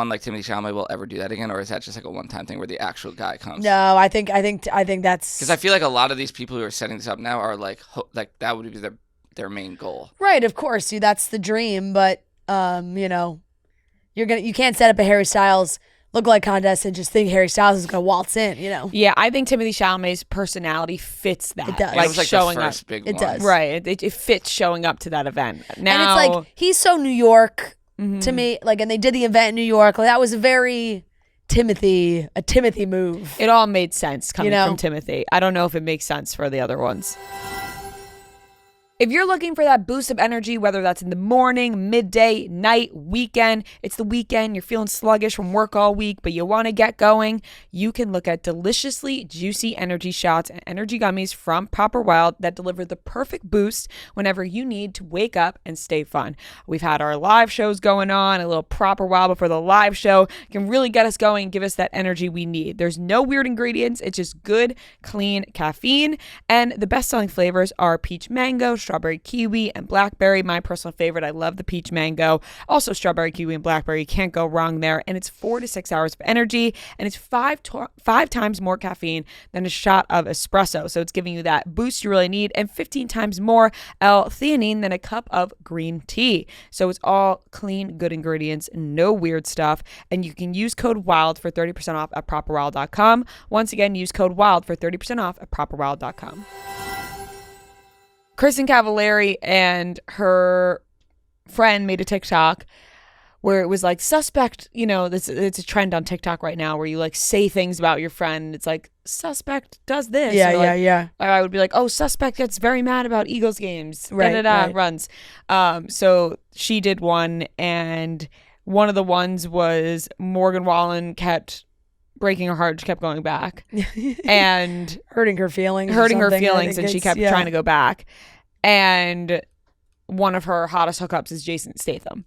[SPEAKER 3] like Timothée Chalamet will ever do that again, or is that just like a one-time thing where the actual guy comes?
[SPEAKER 2] No, I think that's
[SPEAKER 3] Because I feel like a lot of these people who are setting this up now are like that would be their main goal.
[SPEAKER 2] right. Of course, dude, that's the dream. But you can't set up a Harry Styles lookalike contest and just think Harry Styles is gonna waltz in. You know.
[SPEAKER 1] Yeah, I think Timothée Chalamet's personality fits that.
[SPEAKER 2] It does.
[SPEAKER 3] And
[SPEAKER 1] Like,
[SPEAKER 3] it was like
[SPEAKER 1] showing
[SPEAKER 3] the first
[SPEAKER 1] up.
[SPEAKER 3] big
[SPEAKER 2] It
[SPEAKER 3] one.
[SPEAKER 2] does.
[SPEAKER 1] Right. It fits showing up to that event. Now
[SPEAKER 2] And it's like he's so New York
[SPEAKER 1] Mm-hmm.
[SPEAKER 2] to me. Like, and they did the event in New York. Like, that was a very Timothy move.
[SPEAKER 1] it all made sense coming
[SPEAKER 2] know?
[SPEAKER 1] from Timothy. I don't know if it makes sense for the other ones. If you're looking for that boost of energy, whether that's in the morning, midday, night, weekend, it's the weekend, you're feeling sluggish from work all week, but you want to get going, you can look at deliciously juicy energy shots and energy gummies from Proper Wild that deliver the perfect boost whenever you need to wake up and stay fun. We've had our live shows going on, a little Proper Wild before the live show can really get us going and give us that energy we need. There's no weird ingredients, it's just good, clean caffeine, and the best-selling flavors are peach mango, strawberry kiwi, and blackberry. My personal favorite, I love the peach mango. Also strawberry kiwi and blackberry, can't go wrong there. And it's 4 to 6 hours of energy, and it's five times more caffeine than a shot of espresso. So it's giving you that boost you really need, and 15 times more L-theanine than a cup of green tea. So it's all clean, good ingredients, no weird stuff. And you can use code WILD for 30% off at properwild.com. Once again, use code WILD for 30% off at properwild.com. Kristin Cavallari and her friend made a TikTok where it was like suspect, it's a trend on TikTok right now where you like say things about your friend. It's like suspect does this.
[SPEAKER 2] Yeah,
[SPEAKER 1] or like,
[SPEAKER 2] yeah.
[SPEAKER 1] or I would be like, oh, suspect gets very mad about Eagles games.
[SPEAKER 2] Right, right.
[SPEAKER 1] Runs. So she did one, and one of the ones was Morgan Wallen kept breaking her heart. She kept going back and
[SPEAKER 2] hurting her feelings,
[SPEAKER 1] and she kept trying to go back. And one of her hottest hookups is Jason Statham.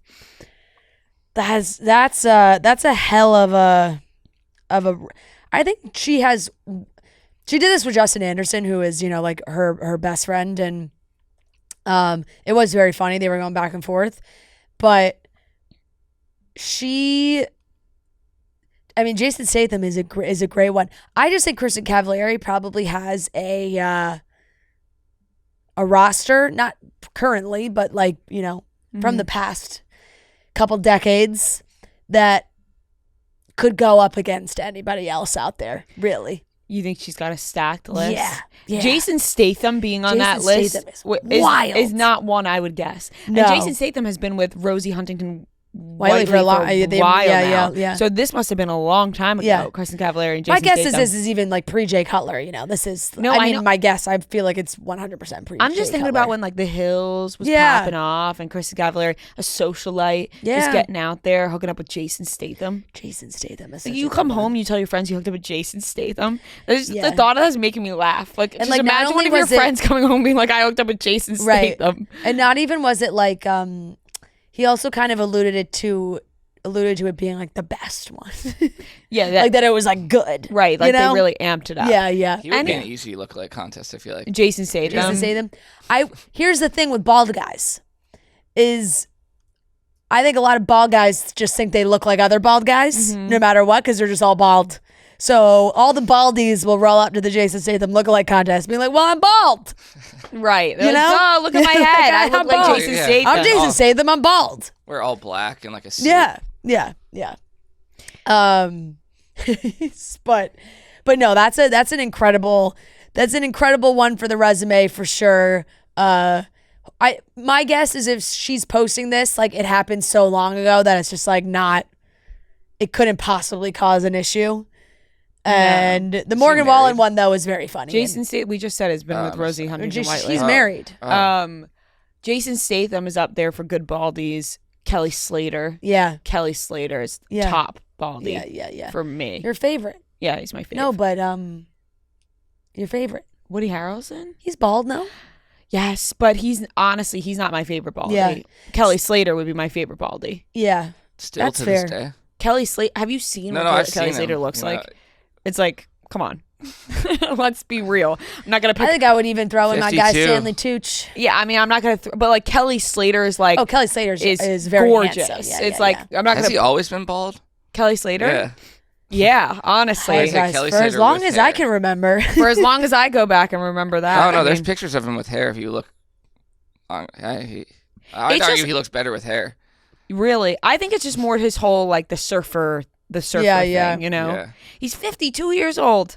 [SPEAKER 2] That's a hell of a. I think she did this with Justin Anderson, who is like her best friend, and it was very funny. They were going back and forth, but Jason Statham is a great one. I just think Kristin Cavallari probably has a roster, not currently, but like, from the past couple decades that could go up against anybody else out there, really.
[SPEAKER 1] You think she's got a stacked list?
[SPEAKER 2] Yeah.
[SPEAKER 1] Jason Statham being on that list
[SPEAKER 2] wild.
[SPEAKER 1] is not one I would guess.
[SPEAKER 2] No.
[SPEAKER 1] And Jason Statham has been with Rosie Huntington
[SPEAKER 2] Wiley for a
[SPEAKER 1] while now.
[SPEAKER 2] Yeah.
[SPEAKER 1] So this must have been a long time ago.
[SPEAKER 2] Yeah.
[SPEAKER 1] Kristin Cavallari and Jason
[SPEAKER 2] My guess
[SPEAKER 1] Statham.
[SPEAKER 2] is this is even like pre-Jay Cutler. This is.
[SPEAKER 1] No,
[SPEAKER 2] I
[SPEAKER 1] know.
[SPEAKER 2] my guess. I feel like it's 100% pre.
[SPEAKER 1] I'm just thinking about when like The Hills was popping off, and Kristin Cavallari, a socialite, just getting out there, hooking up with Jason Statham.
[SPEAKER 2] Jason Statham. Is
[SPEAKER 1] Like, you come home, you tell your friends you hooked up with Jason Statham. The
[SPEAKER 2] Yeah.
[SPEAKER 1] thought of that is making me laugh. Like,
[SPEAKER 2] And
[SPEAKER 1] just
[SPEAKER 2] like, not
[SPEAKER 1] imagine one
[SPEAKER 2] only
[SPEAKER 1] of your
[SPEAKER 2] was it-
[SPEAKER 1] friends coming home being like, "I hooked up with Jason
[SPEAKER 2] Right.
[SPEAKER 1] Statham."
[SPEAKER 2] And not even was it like He also kind of alluded to it being like the best one.
[SPEAKER 1] Yeah,
[SPEAKER 2] like that it was like good.
[SPEAKER 1] Right, like they really amped it up.
[SPEAKER 2] Yeah.
[SPEAKER 3] He would be an easy lookalike contest, I feel like.
[SPEAKER 1] Jason Statham.
[SPEAKER 2] Here's the thing with bald guys is I think a lot of bald guys just think they look like other bald guys no matter what because they're just all bald. So all the baldies will roll up to the Jason Statham lookalike contest being like, well, I'm bald.
[SPEAKER 1] Right.
[SPEAKER 2] You know?
[SPEAKER 1] Oh, look at my head. I look like Jason Statham.
[SPEAKER 2] I'm Jason Statham. I'm bald.
[SPEAKER 3] We're all black and like a suit.
[SPEAKER 2] Yeah. But no, that's an incredible one for the resume for sure. My guess is if she's posting this, like it happened so long ago that it's just like it couldn't possibly cause an issue. And the Morgan Wallen one though is very funny.
[SPEAKER 1] Jason Statham, we just said has been with Rosie Huntington-Whiteley.
[SPEAKER 2] She's married.
[SPEAKER 1] Jason Statham is up there for good baldies. Kelly Slater.
[SPEAKER 2] Yeah.
[SPEAKER 1] Kelly Slater is top baldy.
[SPEAKER 2] Yeah.
[SPEAKER 1] For me.
[SPEAKER 2] Your favorite.
[SPEAKER 1] Yeah, he's my favorite.
[SPEAKER 2] No, but your favorite.
[SPEAKER 1] Woody Harrelson?
[SPEAKER 2] He's bald now?
[SPEAKER 1] Yes, but he's not my favorite baldy.
[SPEAKER 2] Yeah.
[SPEAKER 1] Kelly Slater would be my favorite baldy.
[SPEAKER 2] Yeah.
[SPEAKER 3] Still
[SPEAKER 2] That's
[SPEAKER 3] to
[SPEAKER 2] fair.
[SPEAKER 3] this day.
[SPEAKER 1] Kelly Slater, have you seen what
[SPEAKER 3] I've
[SPEAKER 1] Kelly
[SPEAKER 3] seen
[SPEAKER 1] Slater
[SPEAKER 3] him.
[SPEAKER 1] looks like? It's like, come on. Let's be real. I'm not going to pick.
[SPEAKER 2] I think I would even throw in my guy
[SPEAKER 3] 52.
[SPEAKER 2] Stanley Tucci.
[SPEAKER 1] Yeah, I mean, I'm not going to, but like Kelly Slater is like.
[SPEAKER 2] Oh, Kelly Slater is very
[SPEAKER 1] gorgeous.
[SPEAKER 2] handsome.
[SPEAKER 1] It's like, I'm not going to.
[SPEAKER 3] Has he always been bald?
[SPEAKER 1] Kelly Slater?
[SPEAKER 3] Yeah.
[SPEAKER 1] Yeah, honestly.
[SPEAKER 2] Guys,
[SPEAKER 3] Kelly
[SPEAKER 2] for as
[SPEAKER 3] Slater
[SPEAKER 2] long
[SPEAKER 3] with
[SPEAKER 2] as
[SPEAKER 3] hair.
[SPEAKER 2] I can remember.
[SPEAKER 1] For as long as I go back and remember that.
[SPEAKER 3] Oh, no, there's
[SPEAKER 1] mean,
[SPEAKER 3] pictures of him with hair if you look. I'd argue he looks better with hair.
[SPEAKER 1] Really? I think it's just more his whole, like, the surfer thing, you know?
[SPEAKER 3] Yeah.
[SPEAKER 1] He's 52 years old.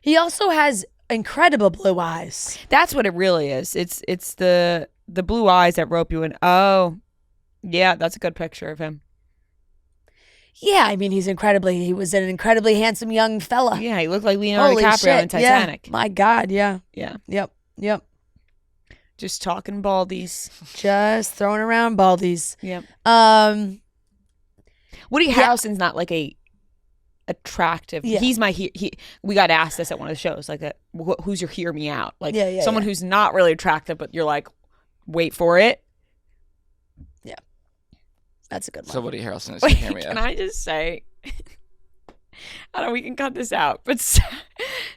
[SPEAKER 2] He also has incredible blue eyes.
[SPEAKER 1] That's what it really is. It's the blue eyes that rope you in. Oh, yeah, that's a good picture of him.
[SPEAKER 2] Yeah, I mean, he was an incredibly handsome young fella.
[SPEAKER 1] Yeah, he looked like Leonardo
[SPEAKER 2] Holy
[SPEAKER 1] DiCaprio
[SPEAKER 2] shit,
[SPEAKER 1] in Titanic.
[SPEAKER 2] Yeah. My God, yeah.
[SPEAKER 1] Yeah.
[SPEAKER 2] Yep.
[SPEAKER 1] Just talking baldies.
[SPEAKER 2] Just throwing around baldies.
[SPEAKER 1] Yep.
[SPEAKER 2] Woody
[SPEAKER 1] Harrelson's not like a attractive.
[SPEAKER 2] Yeah.
[SPEAKER 1] He's my we got asked this at one of the shows, like, who's your hear me out? Like someone
[SPEAKER 2] yeah.
[SPEAKER 1] who's not really attractive, but you're like, wait for it.
[SPEAKER 2] Yeah. That's a good one.
[SPEAKER 3] So Woody Harrelson is
[SPEAKER 1] Wait,
[SPEAKER 3] hear me out.
[SPEAKER 1] can I just say, I don't know, we can cut this out, but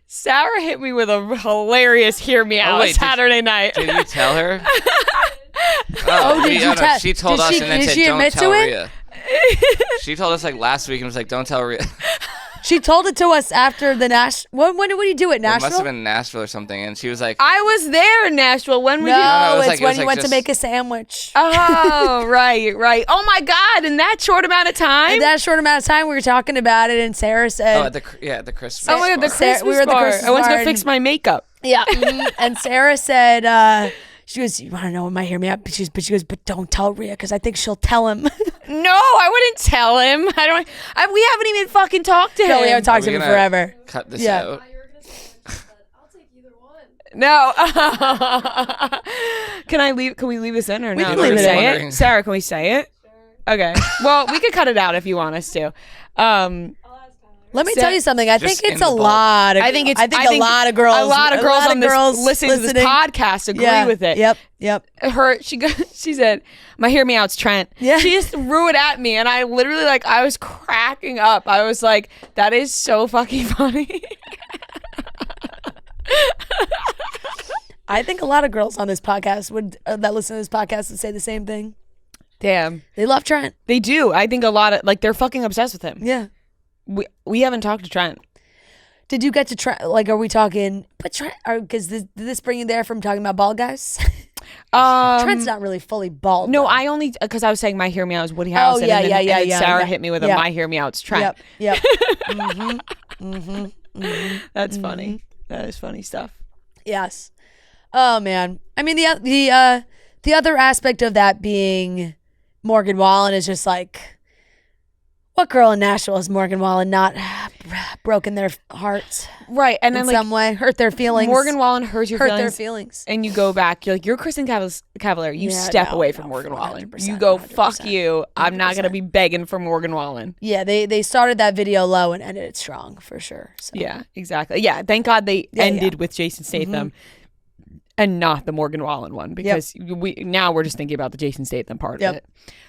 [SPEAKER 1] Sarah hit me with a hilarious hear me out Saturday night.
[SPEAKER 3] Did you tell her?
[SPEAKER 2] Did you tell?
[SPEAKER 3] She told us and then
[SPEAKER 2] did
[SPEAKER 3] said,
[SPEAKER 2] she
[SPEAKER 3] don't
[SPEAKER 2] admit
[SPEAKER 3] tell
[SPEAKER 2] to it?
[SPEAKER 3] Rhea. She told us like last week and was like, don't tell Rhea.
[SPEAKER 2] She told it to us after the When did we do it?
[SPEAKER 3] It
[SPEAKER 2] Nashville?
[SPEAKER 3] must have been Nashville or something. And she was like,
[SPEAKER 1] I was there in Nashville. When were you?
[SPEAKER 2] No,
[SPEAKER 3] it was
[SPEAKER 2] it's
[SPEAKER 3] like- it
[SPEAKER 2] when
[SPEAKER 3] was
[SPEAKER 2] you
[SPEAKER 3] like
[SPEAKER 2] went to
[SPEAKER 3] just-
[SPEAKER 2] make a sandwich.
[SPEAKER 1] Oh, right. Oh my God! In that short amount of time.
[SPEAKER 2] In that short amount of time, we were talking about it, and Sarah said,
[SPEAKER 3] oh, at the Christmas.
[SPEAKER 1] Oh my God, the
[SPEAKER 3] bar.
[SPEAKER 1] Christmas
[SPEAKER 2] we were at the
[SPEAKER 1] bar.
[SPEAKER 2] Christmas
[SPEAKER 1] I went to
[SPEAKER 2] bar
[SPEAKER 1] go fix
[SPEAKER 2] and-
[SPEAKER 1] my makeup.
[SPEAKER 2] "Yeah," and Sarah said, "She goes, you want to know what my hear me out?" But she goes, "But don't tell Rhea because I think she'll tell him."
[SPEAKER 1] No, I wouldn't tell him. We haven't even fucking talked to him.
[SPEAKER 2] No, we haven't talked
[SPEAKER 3] Are
[SPEAKER 2] to
[SPEAKER 3] we
[SPEAKER 2] him
[SPEAKER 3] gonna
[SPEAKER 2] forever.
[SPEAKER 3] Cut this
[SPEAKER 2] Yeah.
[SPEAKER 3] out.
[SPEAKER 1] No. Can we leave this in or no?
[SPEAKER 2] can leave it in.
[SPEAKER 1] Say
[SPEAKER 3] Wondering.
[SPEAKER 1] it. Sarah, can we say it? Okay. Well, we could cut it out if you want us to.
[SPEAKER 2] Let me tell you something. I think
[SPEAKER 3] Just in
[SPEAKER 2] it's
[SPEAKER 3] the
[SPEAKER 2] a
[SPEAKER 3] bulk.
[SPEAKER 2] lot.
[SPEAKER 1] I think
[SPEAKER 2] a lot of girls.
[SPEAKER 1] A lot of girls on this listening to this podcast agree with it.
[SPEAKER 2] Yep.
[SPEAKER 1] She said, "My hear me out's Trent."
[SPEAKER 2] Yeah.
[SPEAKER 1] She just threw it at me, and I literally I was cracking up. I was like, "That is so fucking funny."
[SPEAKER 2] I think a lot of girls on this podcast that listen to this podcast would say the same thing.
[SPEAKER 1] Damn,
[SPEAKER 2] They love Trent.
[SPEAKER 1] they do. I think a lot of they're fucking obsessed with him.
[SPEAKER 2] Yeah.
[SPEAKER 1] We haven't talked to Trent.
[SPEAKER 2] Did you get to Trent? Like, are we talking? But Trent, because did this bring you there from talking about bald guys? Trent's not really fully bald.
[SPEAKER 1] No,
[SPEAKER 2] though.
[SPEAKER 1] I only because I was saying my hear me out is Woody Harrelson.
[SPEAKER 2] yeah,
[SPEAKER 1] and then,
[SPEAKER 2] yeah,
[SPEAKER 1] and then
[SPEAKER 2] yeah,
[SPEAKER 1] Sarah
[SPEAKER 2] yeah.
[SPEAKER 1] hit me with a
[SPEAKER 2] Yeah.
[SPEAKER 1] my hear me out's Trent.
[SPEAKER 2] Yep.
[SPEAKER 1] That's funny. That is funny stuff.
[SPEAKER 2] Yes. Oh man. I mean the other aspect of that being Morgan Wallen is just like, what girl in Nashville has Morgan Wallen not broken their hearts
[SPEAKER 1] Right, and then
[SPEAKER 2] in some way, hurt their feelings?
[SPEAKER 1] Morgan Wallen hurts your
[SPEAKER 2] hurt their
[SPEAKER 1] feelings,
[SPEAKER 2] feelings.
[SPEAKER 1] and you go back. You're like, you're Kristin Cavallari. You
[SPEAKER 2] Yeah,
[SPEAKER 1] step
[SPEAKER 2] no,
[SPEAKER 1] away from
[SPEAKER 2] no,
[SPEAKER 1] Morgan Wallen.
[SPEAKER 2] 100%,
[SPEAKER 1] You go, fuck
[SPEAKER 2] 100%,
[SPEAKER 1] you. I'm not gonna
[SPEAKER 2] 100%.
[SPEAKER 1] be begging for Morgan Wallen.
[SPEAKER 2] Yeah, they started that video low and ended it strong for sure. So.
[SPEAKER 1] Yeah, exactly. Yeah, thank God they ended with Jason Statham. and not the Morgan Wallen one, because we're just thinking about the Jason Statham part of it.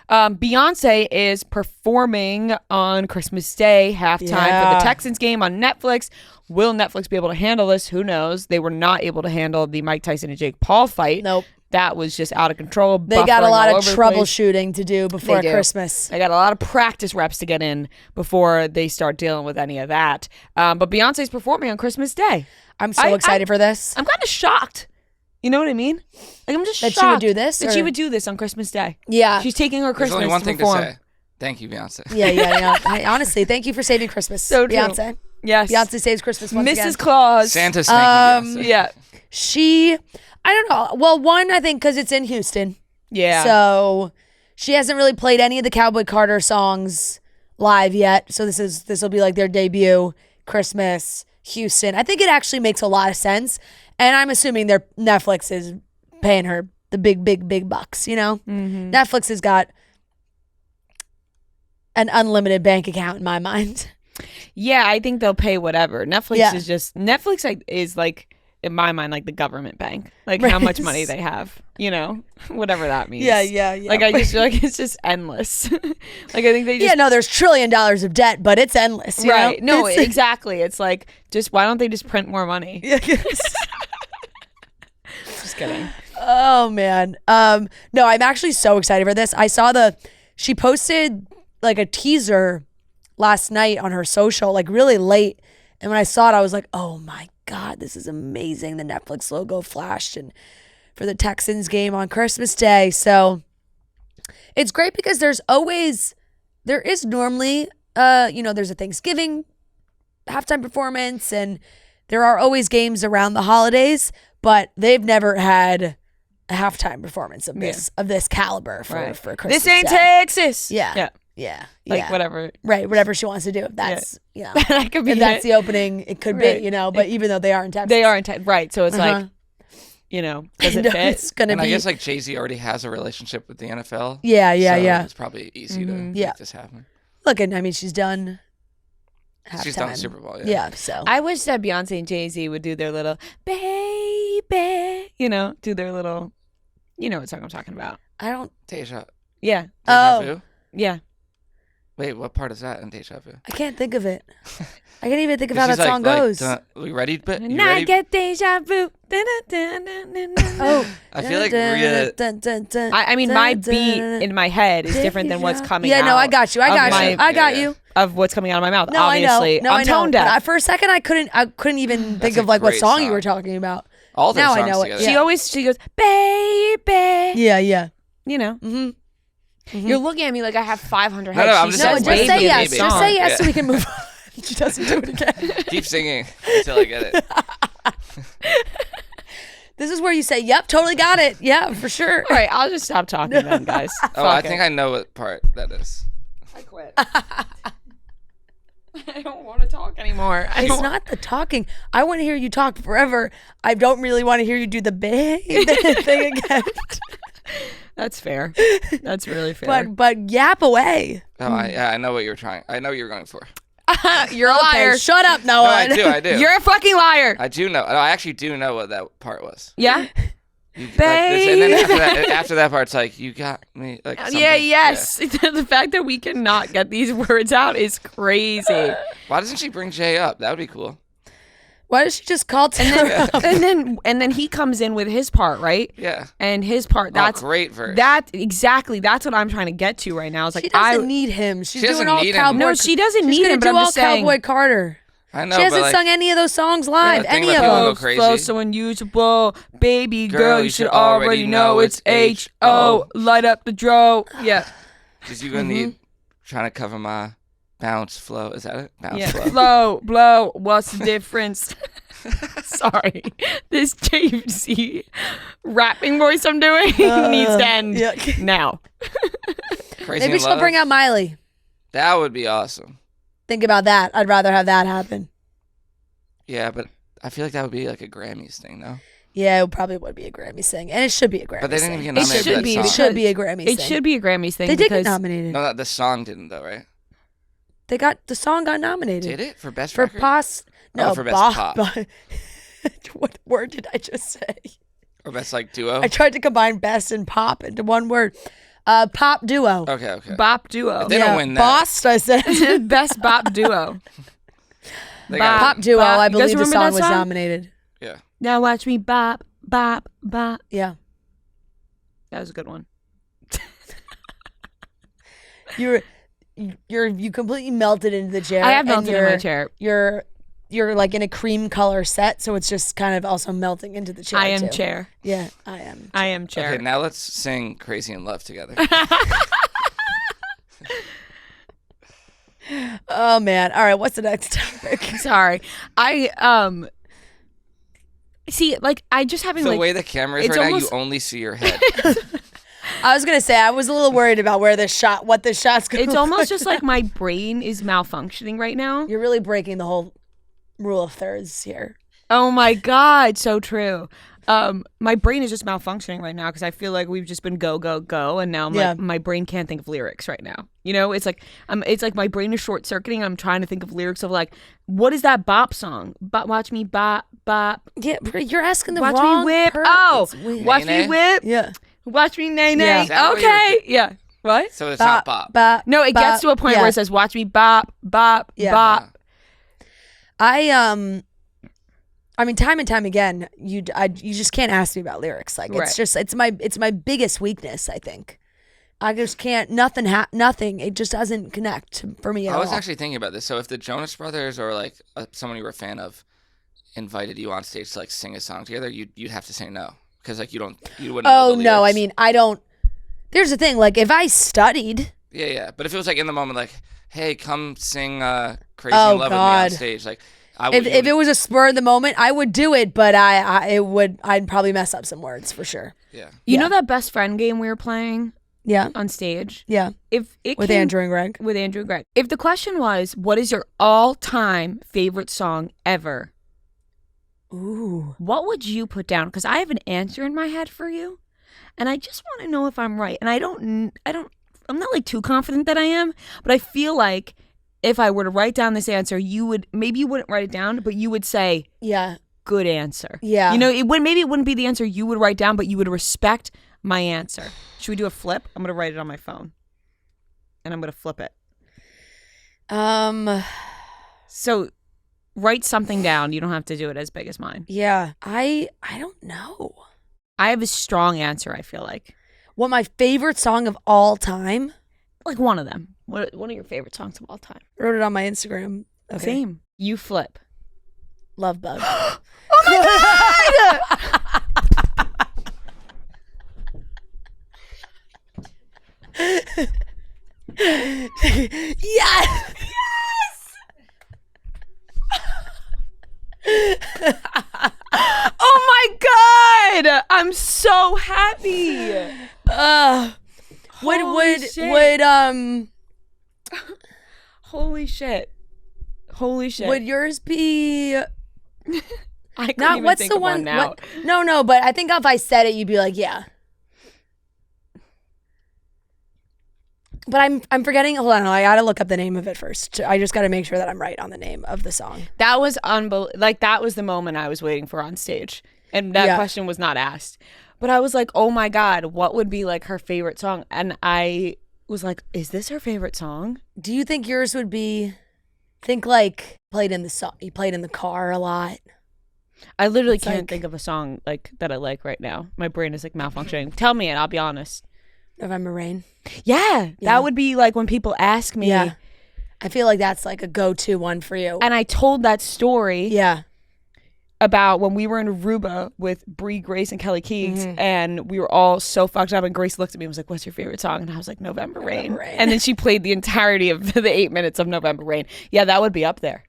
[SPEAKER 1] Beyonce is performing on Christmas Day halftime for the Texans game on Netflix. Will Netflix be able to handle this? Who knows? They were not able to handle the Mike Tyson and Jake Paul fight.
[SPEAKER 2] Nope.
[SPEAKER 1] That was just out of control.
[SPEAKER 2] They got a lot of troubleshooting to do before Christmas.
[SPEAKER 1] They got a lot of practice reps to get in before they start dealing with any of that. But Beyonce's performing on Christmas Day.
[SPEAKER 2] I'm so excited for this.
[SPEAKER 1] I'm kind of shocked. You know what I mean? Like, I'm just
[SPEAKER 2] shocked
[SPEAKER 1] she would
[SPEAKER 2] do this.
[SPEAKER 1] That she would do this on Christmas Day.
[SPEAKER 2] Yeah,
[SPEAKER 1] she's taking her Christmas.
[SPEAKER 3] There's only one
[SPEAKER 1] to
[SPEAKER 3] thing
[SPEAKER 1] perform.
[SPEAKER 3] to say. Thank you, Beyonce.
[SPEAKER 2] Yeah. Hey, honestly, thank you for saving Christmas,
[SPEAKER 1] so true.
[SPEAKER 2] Beyonce.
[SPEAKER 1] Yes,
[SPEAKER 2] Beyonce saves Christmas once again.
[SPEAKER 1] Mrs. Claus.
[SPEAKER 3] Santa's thanking Beyonce.
[SPEAKER 1] Yeah,
[SPEAKER 2] I don't know. Well, one, I think because it's in Houston.
[SPEAKER 1] Yeah.
[SPEAKER 2] So she hasn't really played any of the Cowboy Carter songs live yet. So this will be like their debut. Christmas, Houston. I think it actually makes a lot of sense. And I'm assuming their Netflix is paying her the big bucks, you know?
[SPEAKER 1] Mm-hmm.
[SPEAKER 2] Netflix has got an unlimited bank account in my mind.
[SPEAKER 1] Yeah, I think they'll pay whatever. Netflix is like, in my mind, like the government bank. Like how much money they have, you know? Whatever that means.
[SPEAKER 2] Yeah.
[SPEAKER 1] Like I just feel like it's just endless. Like I think they just...
[SPEAKER 2] Yeah, no, there's $1 trillion of debt, but it's endless, you
[SPEAKER 1] right.
[SPEAKER 2] know?
[SPEAKER 1] No, exactly. It's like, just why don't they just print more money? Just kidding.
[SPEAKER 2] Oh man. No, I'm actually so excited for this. I saw she posted like a teaser last night on her social, like really late. And when I saw it, I was like, oh my God, this is amazing. The Netflix logo flashed and for the Texans game on Christmas Day. So it's great because there is normally, there's a Thanksgiving halftime performance and there are always games around the holidays, but they've never had a halftime performance of this caliber for Christmas
[SPEAKER 1] This ain't
[SPEAKER 2] Day.
[SPEAKER 1] Texas.
[SPEAKER 2] Yeah.
[SPEAKER 1] Like whatever.
[SPEAKER 2] Right, whatever she wants to do. If that's,
[SPEAKER 1] that could be
[SPEAKER 2] if that's the opening, it could be, but even though they are in Texas.
[SPEAKER 1] They are in Texas. Right. So it's like, does it fit?
[SPEAKER 2] It's going to be.
[SPEAKER 3] I guess like Jay-Z already has a relationship with the NFL.
[SPEAKER 2] Yeah.
[SPEAKER 3] It's probably easy to make this happen.
[SPEAKER 2] Look, I mean, she's done halftime.
[SPEAKER 3] She's done the Super Bowl,
[SPEAKER 2] so.
[SPEAKER 1] I wish that Beyonce and Jay-Z would do their little baby, do their little, you know what song I'm talking about.
[SPEAKER 2] I don't.
[SPEAKER 3] Deja.
[SPEAKER 1] Yeah.
[SPEAKER 3] Deja Vu?
[SPEAKER 1] Yeah.
[SPEAKER 3] Wait, what part is that in Deja Vu?
[SPEAKER 2] I can't think of it. I can't even think of how that song goes.
[SPEAKER 3] We ready? But you
[SPEAKER 1] and
[SPEAKER 3] ready?
[SPEAKER 1] I get deja vu.
[SPEAKER 2] Oh,
[SPEAKER 3] I feel like Rhea.
[SPEAKER 1] I mean, my beat in my head is different than what's coming out.
[SPEAKER 2] Yeah, no, I got you. I got you.
[SPEAKER 1] Of what's coming out of my mouth.
[SPEAKER 2] No,
[SPEAKER 1] Obviously,
[SPEAKER 2] I know. No,
[SPEAKER 1] I'm tone deaf.
[SPEAKER 2] For a second, I couldn't even think of like what song you were talking about.
[SPEAKER 3] All their
[SPEAKER 2] now
[SPEAKER 3] songs
[SPEAKER 2] I know
[SPEAKER 3] together.
[SPEAKER 2] it.
[SPEAKER 1] She goes, baby.
[SPEAKER 2] Yeah.
[SPEAKER 1] You know.
[SPEAKER 2] Mm-hmm.
[SPEAKER 1] You're looking at me like I have 500
[SPEAKER 3] No,
[SPEAKER 1] heads.
[SPEAKER 3] I'm
[SPEAKER 1] She
[SPEAKER 3] just
[SPEAKER 1] says
[SPEAKER 3] saying,
[SPEAKER 2] just say
[SPEAKER 1] baby in
[SPEAKER 2] yes.
[SPEAKER 1] the
[SPEAKER 2] Just
[SPEAKER 1] song.
[SPEAKER 2] say yes so we can move on. She doesn't do it again.
[SPEAKER 3] Keep singing until I get it.
[SPEAKER 2] This is where you say, yep, totally got it. Yeah, for sure.
[SPEAKER 1] All right, I'll just stop talking then, guys.
[SPEAKER 3] I think I know what part that is.
[SPEAKER 1] I quit. I don't want to talk anymore.
[SPEAKER 2] It's not the talking. I want to hear you talk forever. I don't really want to hear you do the big thing again.
[SPEAKER 1] That's fair. That's really fair.
[SPEAKER 2] But yap away.
[SPEAKER 3] Oh, I know what you're trying. I know what you're going for.
[SPEAKER 1] You're a liar.
[SPEAKER 2] Okay, shut up, Noah.
[SPEAKER 3] No, I do.
[SPEAKER 1] You're a fucking liar.
[SPEAKER 3] I do know. No, I actually do know what that part was.
[SPEAKER 1] Yeah?
[SPEAKER 3] And then after that part, it's like, you got me. Like
[SPEAKER 1] Yes. Yeah. The fact that we cannot get these words out is crazy.
[SPEAKER 3] Why doesn't she bring Jay up? That would be cool.
[SPEAKER 2] Why does she just call Taylor up?
[SPEAKER 1] And then he comes in with his part, right?
[SPEAKER 3] Yeah.
[SPEAKER 1] And his part, that's
[SPEAKER 3] great verse.
[SPEAKER 1] That's what I'm trying to get to right now. It's like
[SPEAKER 2] she doesn't need him. She's doing all Cowboy.
[SPEAKER 1] No, she doesn't need him.
[SPEAKER 2] She's gonna
[SPEAKER 1] but
[SPEAKER 2] do
[SPEAKER 1] I'm just
[SPEAKER 2] all
[SPEAKER 1] saying,
[SPEAKER 2] Cowboy Carter.
[SPEAKER 3] I know.
[SPEAKER 2] She hasn't sung any of those songs live. Any of them.
[SPEAKER 1] Flow so unusual, baby girl. You should already know it's H.O. Light up the dro. Yeah.
[SPEAKER 3] Because you're gonna need trying to cover my bounce flow. Is that it? Bounce flow.
[SPEAKER 1] Flow, blow. What's the difference? Sorry, this JC rapping voice I'm doing needs to end now.
[SPEAKER 3] Crazy
[SPEAKER 2] Maybe she'll bring out Miley.
[SPEAKER 3] That would be awesome.
[SPEAKER 2] Think about that. I'd rather have that happen.
[SPEAKER 3] Yeah, but I feel like that would be like a Grammys thing, no?
[SPEAKER 2] Yeah, it probably would be a Grammys thing, and it should be a Grammys thing.
[SPEAKER 3] But they didn't even get nominated for that song.
[SPEAKER 2] It should be a Grammys thing.
[SPEAKER 1] It should be a Grammys thing.
[SPEAKER 2] They did get nominated.
[SPEAKER 3] No, the song didn't though, right?
[SPEAKER 2] The song got nominated.
[SPEAKER 3] Did it for best
[SPEAKER 2] for
[SPEAKER 3] record?
[SPEAKER 2] No,
[SPEAKER 3] for best pop.
[SPEAKER 2] What word did I just say?
[SPEAKER 3] Or best like duo?
[SPEAKER 2] I tried to combine best and pop into one word. Pop duo.
[SPEAKER 3] Okay.
[SPEAKER 1] Bop duo.
[SPEAKER 3] They don't win that.
[SPEAKER 2] Boss, I said.
[SPEAKER 1] Best bop duo.
[SPEAKER 2] Pop duo,
[SPEAKER 1] bop.
[SPEAKER 2] I
[SPEAKER 1] You guys
[SPEAKER 2] believe the
[SPEAKER 1] remember
[SPEAKER 2] song
[SPEAKER 1] that
[SPEAKER 2] was
[SPEAKER 1] song?
[SPEAKER 2] nominated.
[SPEAKER 3] Yeah.
[SPEAKER 1] Now watch me bop, bop, bop.
[SPEAKER 2] Yeah.
[SPEAKER 1] That was a good one.
[SPEAKER 2] You completely melted into the chair.
[SPEAKER 1] I have melted in my chair.
[SPEAKER 2] You're like in a cream color set, so it's just kind of also melting into the chair.
[SPEAKER 1] I am
[SPEAKER 2] too.
[SPEAKER 1] chair.
[SPEAKER 2] Yeah, I am.
[SPEAKER 1] I am chair.
[SPEAKER 3] Okay, now let's sing Crazy in Love together.
[SPEAKER 2] Oh man. All right, what's the next topic?
[SPEAKER 1] Sorry. I see, like, I just having
[SPEAKER 3] The
[SPEAKER 1] like
[SPEAKER 3] way the camera is
[SPEAKER 1] it's
[SPEAKER 3] right
[SPEAKER 1] almost-
[SPEAKER 3] now, you only see your head.
[SPEAKER 2] I was gonna say I was a little worried about what this shot's going.
[SPEAKER 1] it's almost just like my brain is malfunctioning right now.
[SPEAKER 2] You're really breaking the whole rule of thirds here.
[SPEAKER 1] Oh my God, so true. My brain is just malfunctioning right now because I feel like we've just been go, and now my brain can't think of lyrics right now. You know, it's like my brain is short circuiting. I'm trying to think of lyrics of like, what is that bop song? Watch me bop bop.
[SPEAKER 2] Yeah, you're asking the
[SPEAKER 1] Watch
[SPEAKER 2] wrong
[SPEAKER 1] me whip.
[SPEAKER 2] per-
[SPEAKER 1] Oh,
[SPEAKER 2] It's weird.
[SPEAKER 1] watch me
[SPEAKER 3] Nay-nay?
[SPEAKER 1] whip.
[SPEAKER 2] Yeah.
[SPEAKER 1] Watch me nay
[SPEAKER 2] Yeah.
[SPEAKER 1] nay.
[SPEAKER 3] Is that what
[SPEAKER 1] Okay, yeah. What?
[SPEAKER 3] So it's not bop.
[SPEAKER 2] Bop.
[SPEAKER 1] No, it gets to a point where it says, "Watch me bop bop
[SPEAKER 2] Yeah.
[SPEAKER 1] bop."
[SPEAKER 2] I mean, time and time again, you just can't ask me about lyrics. Like
[SPEAKER 1] Right.
[SPEAKER 2] it's my biggest weakness. I think I just can't. Nothing. It just doesn't connect for me at
[SPEAKER 3] I was
[SPEAKER 2] all.
[SPEAKER 3] actually thinking about this. So if the Jonas Brothers or like someone you were a fan of invited you on stage to like sing a song together, you'd have to say no because like you wouldn't. know
[SPEAKER 2] Oh
[SPEAKER 3] the
[SPEAKER 2] no! I
[SPEAKER 3] lyrics.
[SPEAKER 2] mean, I don't. There's the thing. Like if I studied,
[SPEAKER 3] Yeah. But if it was like in the moment, like, hey, come sing "Crazy
[SPEAKER 2] Oh,
[SPEAKER 3] in Love"
[SPEAKER 2] God.
[SPEAKER 3] with me on stage, like,
[SPEAKER 2] if it was a spur of the moment, I would do it. But I'd probably mess up some words for sure.
[SPEAKER 3] yeah.
[SPEAKER 1] You know that best friend game we were playing
[SPEAKER 2] Yeah.
[SPEAKER 1] on stage?
[SPEAKER 2] Yeah.
[SPEAKER 1] If it
[SPEAKER 2] With
[SPEAKER 1] came-
[SPEAKER 2] Andrew and Greg.
[SPEAKER 1] With Andrew and Greg. If the question was, what is your all-time favorite song ever?
[SPEAKER 2] Ooh.
[SPEAKER 1] What would you put down? Because I have an answer in my head for you, and I just want to know if I'm right. And I'm not like too confident that I am, but I feel like if I were to write down this answer, you wouldn't write it down, but you would say,
[SPEAKER 2] Yeah.
[SPEAKER 1] good answer.
[SPEAKER 2] Yeah.
[SPEAKER 1] You know, maybe it wouldn't be the answer you would write down, but you would respect my answer. Should we do a flip? I'm going to write it on my phone, and I'm going to flip it. So write something down. You don't have to do it as big as mine.
[SPEAKER 2] Yeah. I don't know.
[SPEAKER 1] I have a strong answer, I feel like.
[SPEAKER 2] What my favorite song of all time?
[SPEAKER 1] Like one of them. What one of your favorite songs of all time?
[SPEAKER 2] Wrote it on my Instagram. Okay.
[SPEAKER 1] Same. You flip.
[SPEAKER 2] Love Bug.
[SPEAKER 1] Oh my God!
[SPEAKER 2] Yes.
[SPEAKER 1] Oh my God! I'm so happy. Holy shit. Holy shit. Holy shit.
[SPEAKER 2] Would yours be
[SPEAKER 1] I couldn't
[SPEAKER 2] not
[SPEAKER 1] even
[SPEAKER 2] what's
[SPEAKER 1] think
[SPEAKER 2] the
[SPEAKER 1] of
[SPEAKER 2] one
[SPEAKER 1] now.
[SPEAKER 2] No, but I think if I said it you'd be like, yeah. But I'm forgetting. Hold on, I gotta look up the name of it first. I just gotta make sure that I'm right on the name of the song.
[SPEAKER 1] That was that was the moment I was waiting for on stage. And that question was not asked. But I was like, oh my God, what would be like her favorite song? And I was like, is this her favorite song?
[SPEAKER 2] Do you think yours would be? Think like you played in the car a lot.
[SPEAKER 1] I literally
[SPEAKER 2] It's
[SPEAKER 1] can't
[SPEAKER 2] like-
[SPEAKER 1] think of a song like that I like right now. My brain is like malfunctioning. Tell me it, I'll be honest.
[SPEAKER 2] November Rain.
[SPEAKER 1] Yeah, that would be like when people ask me.
[SPEAKER 2] Yeah. I feel like that's like a go-to one for you.
[SPEAKER 1] And I told that story
[SPEAKER 2] Yeah.
[SPEAKER 1] about when we were in Aruba with Bree, Grace, and Kelly Keegs, and we were all so fucked up. And Grace looked at me and was like, "What's your favorite song?" And I was like, "November Rain."
[SPEAKER 2] Rain.
[SPEAKER 1] And then she played the entirety of the 8 minutes of November Rain. Yeah, that would be up there.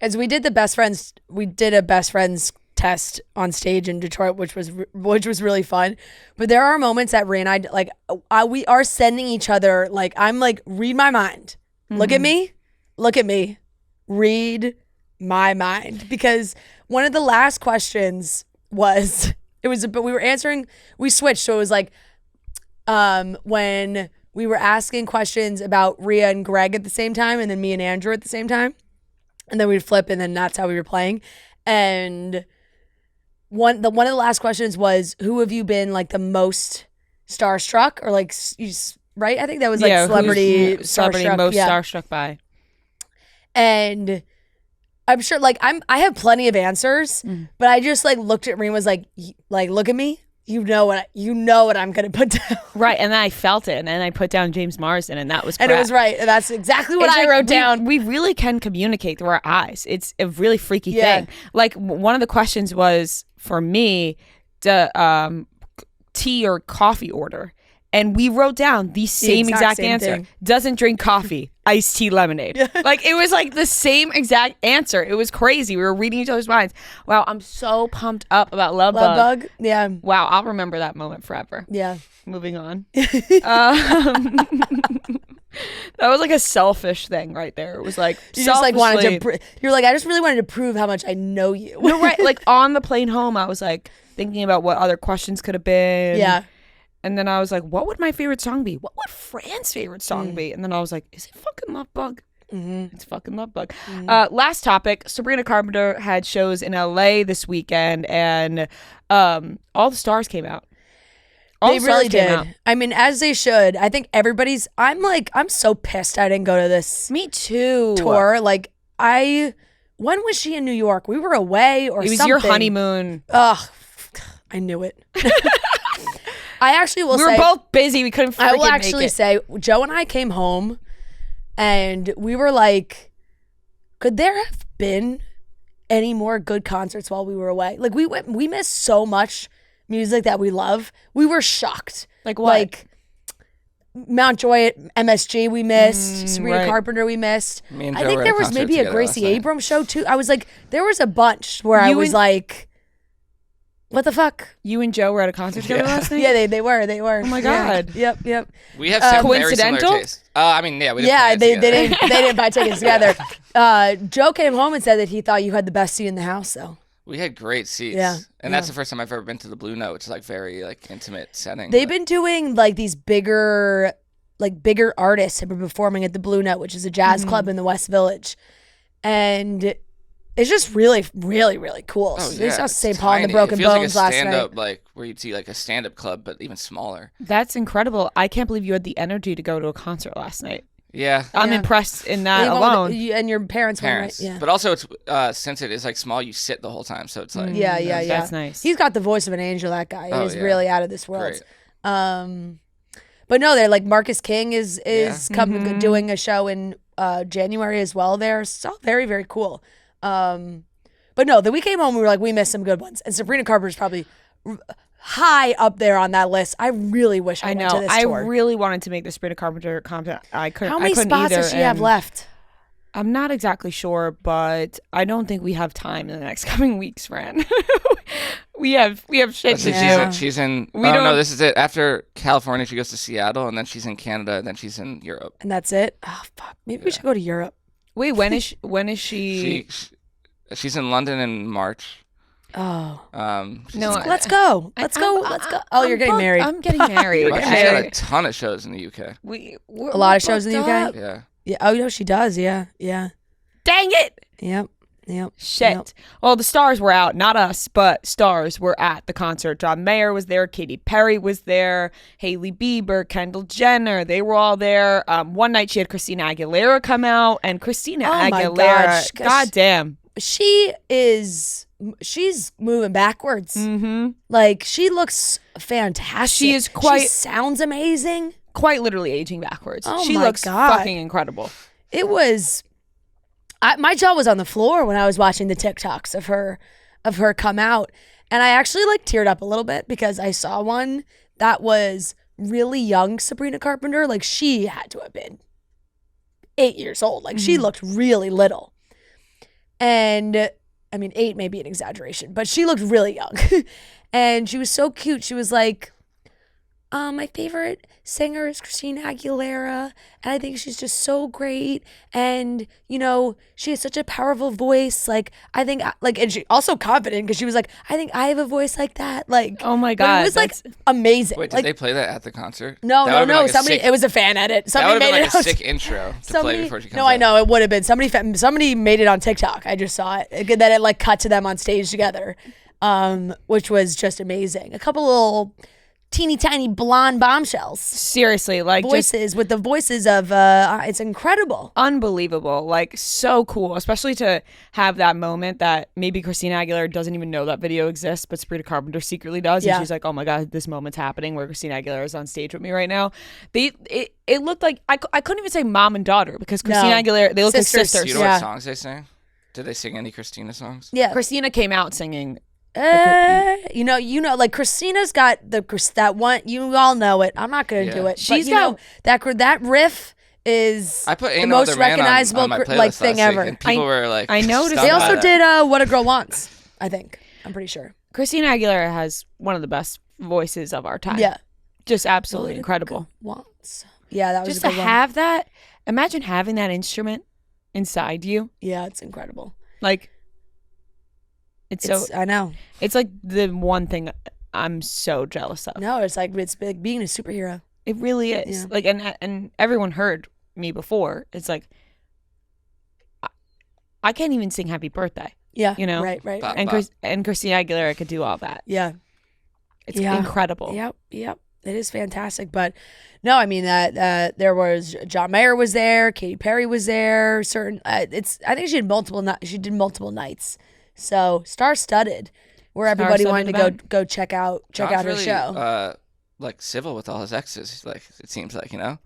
[SPEAKER 2] As we did a best friends test on stage in Detroit, which was really fun. But there are moments that Ray and I we are sending each other like, I'm like, read my mind. Look at me, read my mind. Because one of the last questions but we were answering, we switched, so it was like when we were asking questions about Rhea and Greg at the same time, and then me and Andrew at the same time. And then we'd flip, and then that's how we were playing. And one of the last questions was, who have you been like the most starstruck or like right? I think that was like celebrity
[SPEAKER 1] most
[SPEAKER 2] starstruck
[SPEAKER 1] by.
[SPEAKER 2] And I'm sure like I have plenty of answers, but I just like looked at Reem and was like look at me. You know what I'm gonna put down.
[SPEAKER 1] Right, and then I felt it, and then I put down James Marsden, and that was correct.
[SPEAKER 2] And it was right. And that's exactly what I wrote down.
[SPEAKER 1] We really can communicate through our eyes. It's a really freaky thing. Like one of the questions was for me, the tea or coffee order. And we wrote down the same exact answer.
[SPEAKER 2] Thing.
[SPEAKER 1] Doesn't drink coffee, iced tea lemonade. Like it was like the same exact answer. It was crazy. We were reading each other's minds. Wow, I'm so pumped up about Love Bug.
[SPEAKER 2] Yeah.
[SPEAKER 1] Wow, I'll remember that moment forever.
[SPEAKER 2] Yeah.
[SPEAKER 1] Moving on. That was like a selfish thing right there. It was like
[SPEAKER 2] you just like wanted to. You're like, I just really wanted to prove how much I know you.
[SPEAKER 1] No, right. Like on the plane home, I was like thinking about what other questions could have been.
[SPEAKER 2] Yeah.
[SPEAKER 1] And then I was like, what would my favorite song be? What would Fran's favorite song be? And then I was like, is it fucking Love Bug? It's fucking Love Bug. Last topic, Sabrina Carpenter had shows in LA this weekend, and all the stars came out.
[SPEAKER 2] They really did. I mean, as they should. I think everybody's, I'm so pissed I didn't go to this
[SPEAKER 1] Me too.
[SPEAKER 2] tour. Like, when was she in New York? We were away or something.
[SPEAKER 1] It was your honeymoon.
[SPEAKER 2] Ugh, I knew it. I actually will say.
[SPEAKER 1] We were both busy. We couldn't freaking
[SPEAKER 2] I will actually say, Joe and I came home and we were like, could there have been any more good concerts while we were away? Like, we missed so much music that we love. We were shocked.
[SPEAKER 1] Like what?
[SPEAKER 2] Like Mount Joy at MSG we missed. Sabrina Carpenter we missed. I think there was maybe a Gracie Abrams show too. I was like, there was a bunch where I was like, what the fuck?
[SPEAKER 1] You and Joe were at a concert together last night?
[SPEAKER 2] Yeah, they were.
[SPEAKER 1] Oh my God.
[SPEAKER 2] Yeah. Yep.
[SPEAKER 3] We have some
[SPEAKER 1] coincidental?
[SPEAKER 3] very similar tastes. I mean, yeah, we didn't
[SPEAKER 2] they didn't buy tickets together. Joe came home and said that he thought you had the best seat in the house, though.
[SPEAKER 3] We had great seats.
[SPEAKER 2] Yeah.
[SPEAKER 3] And that's the first time I've ever been to the Blue Note, which is like very like intimate setting.
[SPEAKER 2] They've been doing like these bigger artists have been performing at the Blue Note, which is a jazz club in the West Village. And it's just really, really, really cool.
[SPEAKER 3] Oh,
[SPEAKER 2] We
[SPEAKER 3] yeah,
[SPEAKER 2] saw
[SPEAKER 3] it's
[SPEAKER 2] St. Paul and the
[SPEAKER 3] tiny.
[SPEAKER 2] Broken
[SPEAKER 3] it feels
[SPEAKER 2] Bones
[SPEAKER 3] like a
[SPEAKER 2] last
[SPEAKER 3] stand-up,
[SPEAKER 2] night.
[SPEAKER 3] like where you'd see like a stand-up club, but even smaller.
[SPEAKER 1] That's incredible. I can't believe you had the energy to go to a concert last night.
[SPEAKER 3] Yeah.
[SPEAKER 1] I'm impressed in that
[SPEAKER 2] You went
[SPEAKER 1] alone.
[SPEAKER 2] and your parents went, right? Yeah.
[SPEAKER 3] But also, it's since it is like small, you sit the whole time, so it's like
[SPEAKER 2] Yeah.
[SPEAKER 1] That's nice.
[SPEAKER 2] He's got the voice of an angel, that guy.
[SPEAKER 3] Oh,
[SPEAKER 2] He's
[SPEAKER 3] yeah.
[SPEAKER 2] really out of this world.
[SPEAKER 3] Great.
[SPEAKER 2] But no, they're like Marcus King is doing a show in January as well there. So very, very cool. But no, we came home, we were like, we missed some good ones. And Sabrina Carpenter's probably high up there on that list. I really wish I went to this tour.
[SPEAKER 1] I really wanted to make the Sabrina Carpenter comment. I couldn't.
[SPEAKER 2] How many
[SPEAKER 1] spots
[SPEAKER 2] spots does she have left?
[SPEAKER 1] I'm not exactly sure, but I don't think we have time in the next coming weeks, Fran. we have shit to do.
[SPEAKER 3] She's in. No, this is it. After California, she goes to Seattle, and then she's in Canada, and then she's in Europe.
[SPEAKER 2] And that's it. Oh fuck! Maybe we should go to Europe.
[SPEAKER 1] Wait, when is she?
[SPEAKER 3] She's in London in March.
[SPEAKER 2] Oh.
[SPEAKER 1] No,
[SPEAKER 2] let's go. Let's go. Oh, you're getting married.
[SPEAKER 1] I'm getting married.
[SPEAKER 3] She's got a ton of shows in the UK.
[SPEAKER 2] A lot of shows in the UK.
[SPEAKER 3] Yeah.
[SPEAKER 2] Yeah. Oh, no, she does. Yeah.
[SPEAKER 1] Dang it.
[SPEAKER 2] Yep.
[SPEAKER 1] Shit.
[SPEAKER 2] Yep.
[SPEAKER 1] Well, the stars were out, not us, but stars were at the concert. John Mayer was there, Katy Perry was there, Hailey Bieber, Kendall Jenner. They were all there. One night she had Christina Aguilera come out, and Christina Aguilera, goddamn,
[SPEAKER 2] she's moving backwards. Like, she looks fantastic.
[SPEAKER 1] She
[SPEAKER 2] sounds amazing.
[SPEAKER 1] Quite literally aging backwards.
[SPEAKER 2] Oh
[SPEAKER 1] she
[SPEAKER 2] my
[SPEAKER 1] looks
[SPEAKER 2] God.
[SPEAKER 1] fucking incredible.
[SPEAKER 2] It was. My jaw was on the floor when I was watching the TikToks of her come out, and I actually like teared up a little bit because I saw one that was really young Sabrina Carpenter. Like, she had to have been 8 years old. Like, she looked really little. And I mean, 8 may be an exaggeration, but she looked really young. And she was so cute. She was like, my favorite singer is Christina Aguilera, and I think she's just so great. And, you know, she has such a powerful voice. Like, I think, like, and she also confident because she was like, I think I have a voice like that. Like,
[SPEAKER 1] oh my God.
[SPEAKER 2] It was like amazing.
[SPEAKER 3] Wait, did
[SPEAKER 2] like,
[SPEAKER 3] they play that at the concert?
[SPEAKER 2] No.
[SPEAKER 3] Like
[SPEAKER 2] it was a fan edit. Somebody
[SPEAKER 3] that would
[SPEAKER 2] made
[SPEAKER 3] have been
[SPEAKER 2] it
[SPEAKER 3] like a sick intro to play before she comes out.
[SPEAKER 2] No, I know it would have been. Somebody made it on TikTok. I just saw it. Then it like cut to them on stage together. which was just amazing. A couple little teeny tiny blonde bombshells.
[SPEAKER 1] Seriously, like
[SPEAKER 2] Voices with the voices of, it's incredible.
[SPEAKER 1] unbelievable, like so cool, especially to have that moment that maybe Christina Aguilera doesn't even know that video exists, but Sabrina Carpenter secretly does.
[SPEAKER 2] Yeah.
[SPEAKER 1] And she's like, oh my God, this moment's happening where Christina Aguilera is on stage with me right now. It looked like, I couldn't even say mom and daughter because Christina Aguilera, they look like sisters.
[SPEAKER 3] Do you know what songs they sing? Did they sing any Christina songs?
[SPEAKER 2] Yeah.
[SPEAKER 1] Christina came out singing.
[SPEAKER 2] You know, like Christina's got that one. You all know it. I'm not gonna do it.
[SPEAKER 1] She's
[SPEAKER 2] got that riff is
[SPEAKER 3] I put
[SPEAKER 2] the
[SPEAKER 3] Ain't No
[SPEAKER 2] most
[SPEAKER 3] Other Man
[SPEAKER 2] recognizable
[SPEAKER 3] on my playlist
[SPEAKER 2] like thing
[SPEAKER 3] last week,
[SPEAKER 2] ever.
[SPEAKER 3] and people were like,
[SPEAKER 1] I noticed.
[SPEAKER 3] stunned
[SPEAKER 2] They
[SPEAKER 3] by
[SPEAKER 2] also
[SPEAKER 3] that.
[SPEAKER 2] did What a Girl Wants. I think I'm pretty sure.
[SPEAKER 1] Christina Aguilera has one of the best voices of our time.
[SPEAKER 2] Yeah,
[SPEAKER 1] Just absolutely incredible.
[SPEAKER 2] Wants. Yeah, that was
[SPEAKER 1] Just
[SPEAKER 2] a
[SPEAKER 1] to
[SPEAKER 2] good one.
[SPEAKER 1] have that, imagine having that instrument inside you.
[SPEAKER 2] Yeah, it's incredible.
[SPEAKER 1] Like, it's so,
[SPEAKER 2] I know.
[SPEAKER 1] it's like the one thing I'm so jealous of.
[SPEAKER 2] No, it's like being a superhero.
[SPEAKER 1] It really is.
[SPEAKER 2] Yeah.
[SPEAKER 1] Like, and everyone heard me before. It's like, I can't even sing Happy Birthday.
[SPEAKER 2] Yeah,
[SPEAKER 1] You know?
[SPEAKER 2] right.
[SPEAKER 3] But-
[SPEAKER 1] And Christina Aguilera could do all that.
[SPEAKER 2] Yeah,
[SPEAKER 1] It's
[SPEAKER 2] Yeah.
[SPEAKER 1] incredible.
[SPEAKER 2] Yep. It is fantastic, but no, I mean that there was John Mayer was there, Katy Perry was there. I think she did multiple nights, so star-studded, where everybody wanted to go check out
[SPEAKER 3] John's
[SPEAKER 2] her
[SPEAKER 3] really,
[SPEAKER 2] show.
[SPEAKER 3] Like civil with all his exes, like it seems like, you know.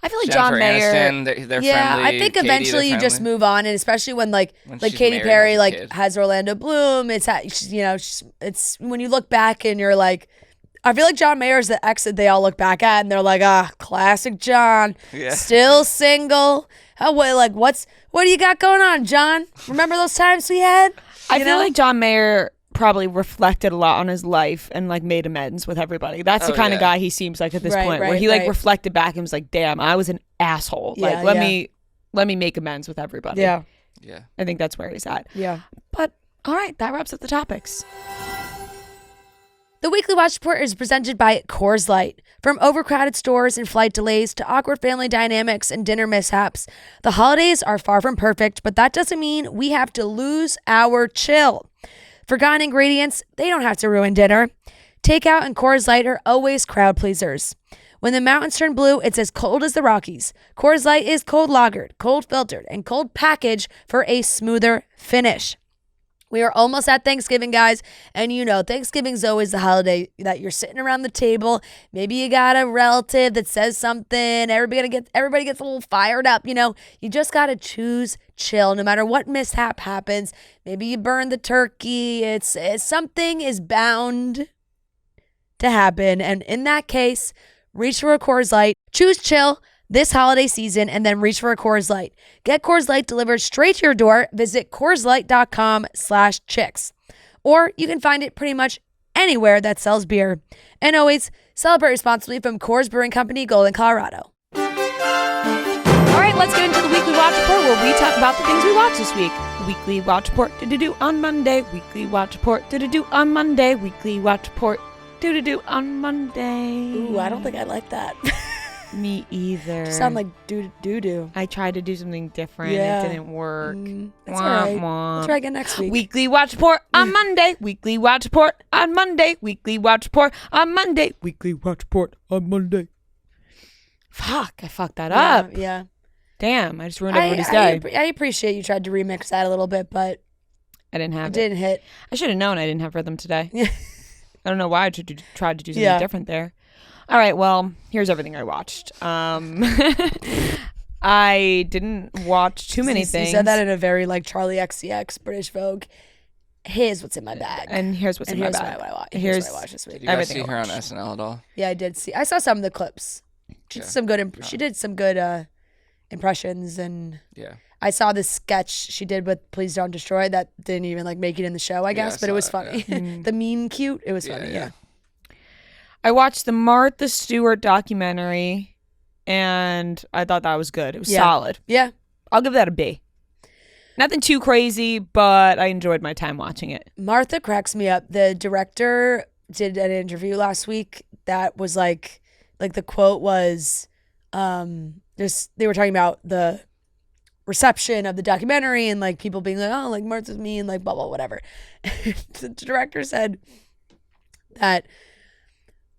[SPEAKER 1] I feel like
[SPEAKER 3] Jennifer
[SPEAKER 1] John Mayer.
[SPEAKER 3] Aniston, they're
[SPEAKER 2] Yeah,
[SPEAKER 3] friendly.
[SPEAKER 2] I think
[SPEAKER 3] Katie,
[SPEAKER 2] eventually
[SPEAKER 3] they're
[SPEAKER 2] you just
[SPEAKER 3] friendly.
[SPEAKER 2] move on, and especially when like
[SPEAKER 3] When
[SPEAKER 2] Katy
[SPEAKER 3] she's married
[SPEAKER 2] Perry
[SPEAKER 3] and
[SPEAKER 2] like
[SPEAKER 3] has a kid.
[SPEAKER 2] has Orlando Bloom. It's when you look back and you're like, I feel like John Mayer's the ex that they all look back at and they're like, classic John,
[SPEAKER 3] Yeah.
[SPEAKER 2] still single. What do you got going on, John? Remember those times we had?
[SPEAKER 1] I feel like John Mayer probably reflected a lot on his life and like made amends with everybody. That's the
[SPEAKER 3] Oh,
[SPEAKER 1] kind of
[SPEAKER 3] yeah.
[SPEAKER 1] guy he seems like at this
[SPEAKER 2] Right,
[SPEAKER 1] point, where
[SPEAKER 2] right,
[SPEAKER 1] he like
[SPEAKER 2] right.
[SPEAKER 1] reflected back and was like, "Damn, I was an asshole.
[SPEAKER 2] Yeah,
[SPEAKER 1] Like, let
[SPEAKER 2] yeah.
[SPEAKER 1] me make amends with everybody."
[SPEAKER 2] Yeah,
[SPEAKER 3] Yeah.
[SPEAKER 1] I think that's where he's at.
[SPEAKER 2] yeah.
[SPEAKER 1] But all right, that wraps up the topics.
[SPEAKER 2] The Weekly Watch Report is presented by Coors Light. From overcrowded stores and flight delays to awkward family dynamics and dinner mishaps, the holidays are far from perfect, but that doesn't mean we have to lose our chill. Forgotten ingredients, they don't have to ruin dinner. Takeout and Coors Light are always crowd pleasers. When the mountains turn blue, it's as cold as the Rockies. Coors Light is cold lagered, cold filtered, and cold packaged for a smoother finish. We are almost at Thanksgiving, guys, and you know Thanksgiving's always the holiday that you're sitting around the table. Maybe you got a relative that says something. Everybody gets a little fired up. You know, you just gotta choose chill, no matter what mishap happens. Maybe you burn the turkey. It's something is bound to happen, and in that case, reach for a Coors Light. Choose chill this holiday season and then reach for a Coors Light. Get Coors Light delivered straight to your door. Visit CoorsLight.com/chicks. Or you can find it pretty much anywhere that sells beer. And always celebrate responsibly from Coors Brewing Company, Golden, Colorado.
[SPEAKER 1] All right, let's get into the Weekly Watch Report where we talk about the things we watched this week. Weekly Watch Report, do on Monday. Weekly Watch Report, do on Monday. Weekly Watch Report, do on Monday.
[SPEAKER 2] Ooh, I don't think I like that.
[SPEAKER 1] Me either.
[SPEAKER 2] You sound like doo-doo.
[SPEAKER 1] I tried to do something different.
[SPEAKER 2] Yeah.
[SPEAKER 1] It didn't work.
[SPEAKER 2] That's all right.
[SPEAKER 1] Wah.
[SPEAKER 2] We'll try again next week.
[SPEAKER 1] Weekly Watch Report on Monday. Weekly Watch Report on Monday. Weekly Watch Report on Monday. Weekly Watch Report on Monday. Fuck, I fucked that up.
[SPEAKER 2] Yeah.
[SPEAKER 1] Damn, I just ruined everybody's day.
[SPEAKER 2] I appreciate you tried to remix that a little bit, but
[SPEAKER 1] I didn't have
[SPEAKER 2] it
[SPEAKER 1] it.
[SPEAKER 2] didn't hit.
[SPEAKER 1] I should have known I didn't have rhythm today. I don't know why I tried to do something
[SPEAKER 2] Yeah.
[SPEAKER 1] different there. All right, well, here's everything I watched. I didn't watch too many things.
[SPEAKER 2] You said that in a very like Charlie XCX British Vogue. Here's what's in my bag.
[SPEAKER 1] And here's what's in my bag.
[SPEAKER 2] What I watched.
[SPEAKER 1] Here's
[SPEAKER 2] what I watched this week.
[SPEAKER 3] Did you guys
[SPEAKER 1] Everything
[SPEAKER 3] see
[SPEAKER 1] I
[SPEAKER 3] her on
[SPEAKER 1] watched.
[SPEAKER 3] SNL at all?
[SPEAKER 2] Yeah, I did see. I saw some of the clips. She did some good. She did some good impressions, and
[SPEAKER 3] Yeah.
[SPEAKER 2] I saw this sketch she did with "Please Don't Destroy" that didn't even like make it in the show, I guess,
[SPEAKER 3] I
[SPEAKER 2] but it
[SPEAKER 3] saw
[SPEAKER 2] was
[SPEAKER 3] it,
[SPEAKER 2] funny.
[SPEAKER 1] yeah.
[SPEAKER 2] The mean cute. It was funny. Yeah.
[SPEAKER 1] I watched the Martha Stewart documentary, and I thought that was good. It was
[SPEAKER 2] Yeah.
[SPEAKER 1] solid.
[SPEAKER 2] Yeah.
[SPEAKER 1] I'll give that a B. Nothing too crazy, but I enjoyed my time watching it.
[SPEAKER 2] Martha cracks me up. The director did an interview last week that was like the quote was, they were talking about the reception of the documentary and like people being like, oh, like Martha's mean, like blah, blah, whatever. The director said that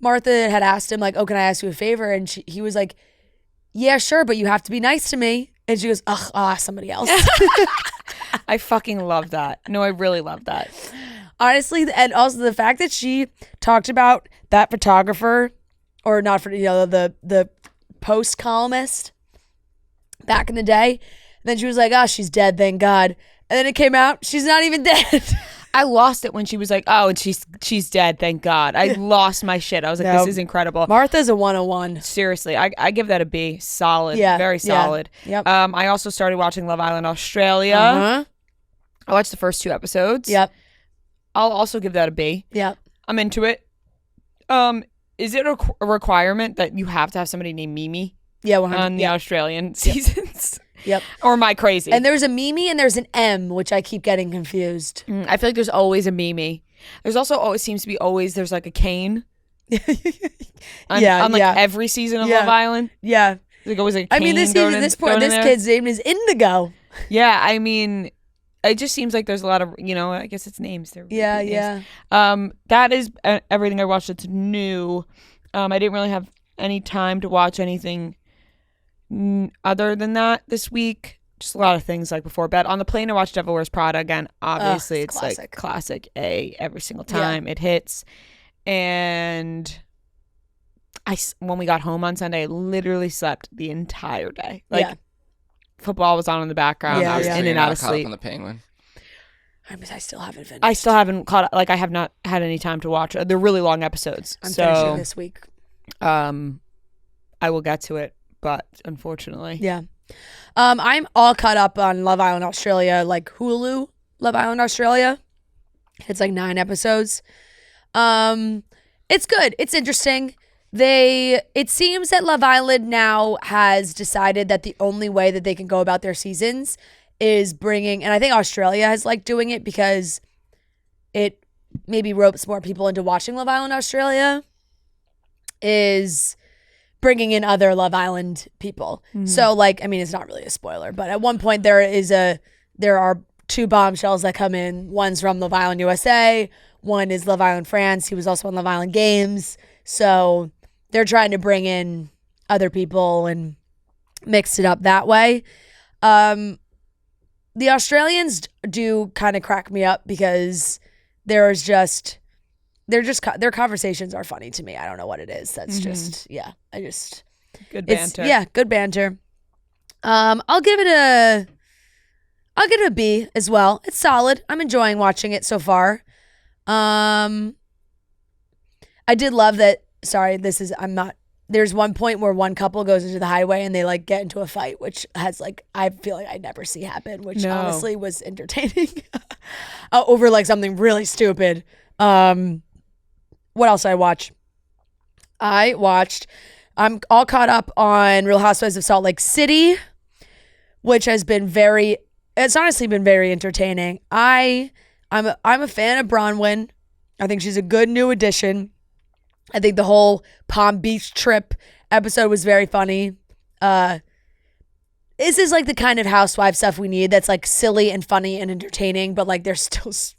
[SPEAKER 2] Martha had asked him like, oh, can I ask you a favor? And he was like, yeah, sure, but you have to be nice to me. And she goes, ugh, I'll ask somebody else.
[SPEAKER 1] I fucking love that. No, I really love that.
[SPEAKER 2] Honestly, and also the fact that she talked about that photographer, or not for, the Post columnist back in the day. Then she was like, oh, she's dead, thank God. And then it came out, she's not even dead.
[SPEAKER 1] I lost it when she was like, oh, and she's dead, thank God. I lost my shit. I was like, this is incredible.
[SPEAKER 2] Martha's a 101.
[SPEAKER 1] Seriously, I give that a B. Solid. Yeah. Very solid.
[SPEAKER 2] Yeah. Yep.
[SPEAKER 1] I also started watching Love Island Australia.
[SPEAKER 2] Uh-huh.
[SPEAKER 1] I watched the first 2 episodes.
[SPEAKER 2] Yep.
[SPEAKER 1] I'll also give that a B.
[SPEAKER 2] Yep.
[SPEAKER 1] I'm into it. Is it a requirement that you have to have somebody named Mimi?
[SPEAKER 2] Yeah, 100%.
[SPEAKER 1] On the Australian seasons?
[SPEAKER 2] Yep.
[SPEAKER 1] Or am I crazy?
[SPEAKER 2] And there's a Mimi and there's an M, which I keep getting confused.
[SPEAKER 1] I feel like there's always a Mimi. There's also always seems to be there's like a Kane. on every season of Love Island.
[SPEAKER 2] Yeah.
[SPEAKER 1] There's always a Kane.
[SPEAKER 2] This kid's name is Indigo.
[SPEAKER 1] Yeah, I mean, it just seems like there's a lot of, I guess it's names.
[SPEAKER 2] Yeah.
[SPEAKER 1] That is everything I watched that's new. I didn't really have any time to watch anything other than that this week. Just a lot of things like before bed. On the plane, I watched Devil Wears Prada again. Obviously, it's
[SPEAKER 2] classic.
[SPEAKER 1] like classic A every single time it hits. And when we got home on Sunday, I literally slept the entire day. Football was on in the background. I was in and out of sleep.
[SPEAKER 3] On the Penguin.
[SPEAKER 2] I still haven't finished.
[SPEAKER 1] I still haven't caught. I have not had any time to watch. They're really long episodes.
[SPEAKER 2] I'm finishing this week.
[SPEAKER 1] I will get to it, but unfortunately,
[SPEAKER 2] yeah. I'm all caught up on Love Island Australia, like Hulu Love Island Australia. It's like 9 episodes. It's good. It's interesting. It seems that Love Island now has decided that the only way that they can go about their seasons is bringing, and I think Australia has liked doing it because it maybe ropes more people into watching Love Island Australia, is bringing in other Love Island people. Mm-hmm. So it's not really a spoiler, but at one point there are 2 bombshells that come in. One's from Love Island USA. One is Love Island France. He was also on Love Island Games. So they're trying to bring in other people and mix it up that way. The Australians do kind of crack me up because their conversations are funny to me. I don't know what it is. That's just,
[SPEAKER 1] good banter.
[SPEAKER 2] Good banter. I'll give it a B as well. It's solid. I'm enjoying watching it so far. I did love that. Sorry, there's one point where one couple goes into the highway and they get into a fight, which has I feel like I never see happen, which honestly was entertaining over something really stupid. What else did I watch? I'm all caught up on Real Housewives of Salt Lake City, which has been it's honestly been very entertaining. I'm a fan of Bronwyn. I think she's a good new addition. I think the whole Palm Beach trip episode was very funny. This is the kind of housewife stuff we need that's silly and funny and entertaining, but they're just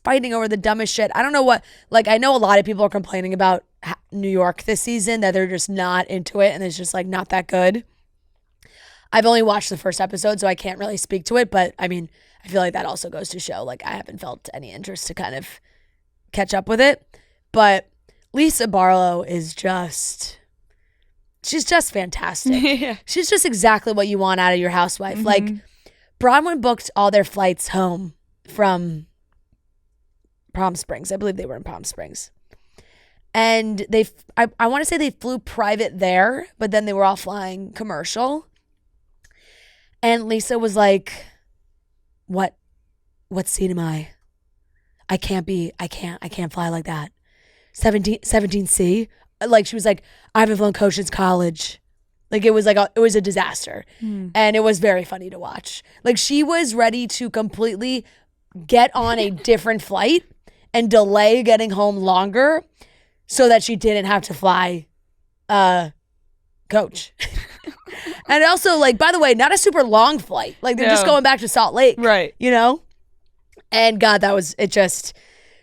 [SPEAKER 2] fighting over the dumbest shit. I don't know what, I know a lot of people are complaining about New York this season, that they're just not into it and it's just not that good. I've only watched the first episode, so I can't really speak to it, but I feel like that also goes to show I haven't felt any interest to kind of catch up with it. But Lisa Barlow she's just fantastic.
[SPEAKER 1] Yeah.
[SPEAKER 2] She's just exactly what you want out of your housewife. Mm-hmm. Bronwyn booked all their flights home from Palm Springs. I believe they were in Palm Springs. And I want to say they flew private there, but then they were all flying commercial. And Lisa was like, what seat am I? I can't fly like that. 17C? She was like, I haven't flown coach since college. It was it was a disaster. And it was very funny to watch. She was ready to completely get on a different flight and delay getting home longer so that she didn't have to fly coach. And also, like, by the way, not a super long flight. Like, they're just going back to Salt Lake.
[SPEAKER 1] Right.
[SPEAKER 2] You know? And God, that was, it just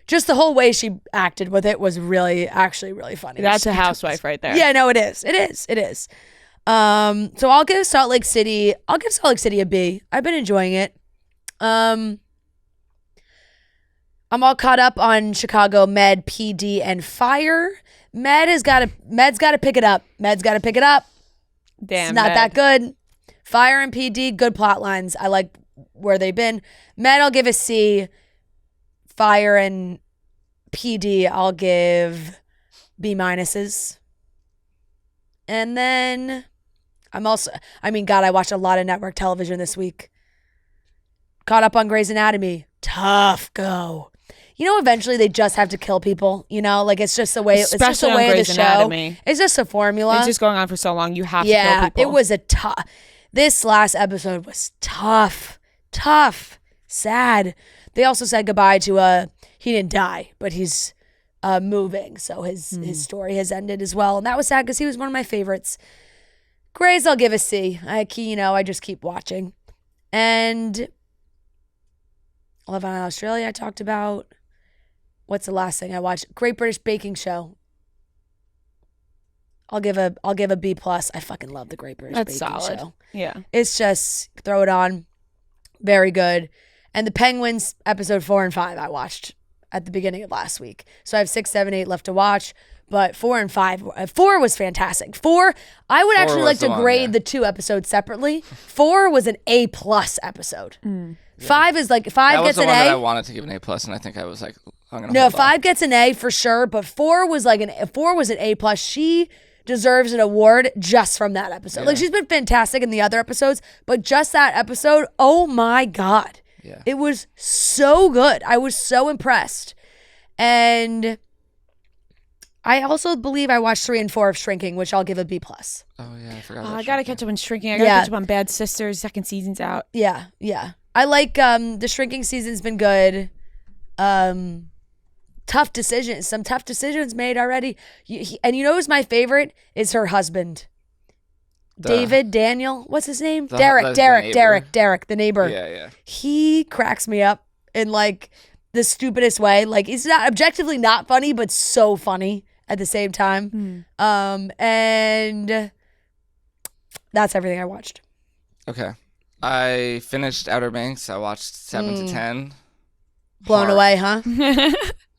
[SPEAKER 2] the whole way she acted with it was really, actually really funny.
[SPEAKER 1] That's a housewife right there.
[SPEAKER 2] Yeah, no, it is. It is. It is. So I'll give Salt Lake City a B. I've been enjoying it. I'm all caught up on Chicago Med, PD, and Fire. Med's got to pick it up. Med's got to pick it up.
[SPEAKER 1] Damn,
[SPEAKER 2] it's not that good. Fire and PD, good plot lines. I like where they've been. Med, I'll give a C. Fire and PD, I'll give B minuses. And then God, I watched a lot of network television this week. Caught up on Grey's Anatomy. Tough go. You know, eventually they just have to kill people. You know, like it's just the way.
[SPEAKER 1] Especially
[SPEAKER 2] it's just the
[SPEAKER 1] on
[SPEAKER 2] way of the
[SPEAKER 1] Grey's
[SPEAKER 2] show.
[SPEAKER 1] Anatomy.
[SPEAKER 2] It's just a formula.
[SPEAKER 1] It's just going on for so long. You have to kill people.
[SPEAKER 2] It was a tough. This last episode was tough, sad. They also said goodbye to he didn't die, but he's moving, so his story has ended as well, and that was sad because he was one of my favorites. Grey's, I'll give a C. I just keep watching, and Love Island Australia I talked about. What's the last thing I watched? Great British Baking Show. I'll give a B plus. I fucking love the Great British Baking Show.
[SPEAKER 1] Yeah,
[SPEAKER 2] it's just throw it on, very good. And the Penguins episode 4 and 5 I watched at the beginning of last week. So I have 6, 7, 8 left to watch. But 4 and 5, 4 was fantastic. 4, I would actually like to grade the 2 episodes separately. 4 was an A plus episode. 5 is like 5 gets an A. That was the one that
[SPEAKER 3] I wanted to give an A plus, and I think I was like, I'm gonna.
[SPEAKER 2] No, 5 gets an A for sure, but 4 was an A plus. She deserves an award just from that episode. Like, she's been fantastic in the other episodes, but just that episode, oh my God.
[SPEAKER 3] Yeah.
[SPEAKER 2] It was so good. I was so impressed. And I also believe I watched 3 and 4 of Shrinking, which I'll give a B plus.
[SPEAKER 3] Oh yeah, I forgot.
[SPEAKER 1] I gotta catch up on Shrinking. I gotta catch up on Bad Sisters. Second season's out.
[SPEAKER 2] Yeah. I like the Shrinking season's been good. Tough decisions. Some tough decisions made already. And you know who's my favorite? Is her husband. David, Daniel, what's his name? Derek, the neighbor.
[SPEAKER 3] Yeah.
[SPEAKER 2] He cracks me up in like the stupidest way. Like, he's not objectively not funny, but so funny at the same time. And that's everything I watched.
[SPEAKER 3] Okay. I finished Outer Banks. I watched 7 to 10.
[SPEAKER 2] Blown away, huh?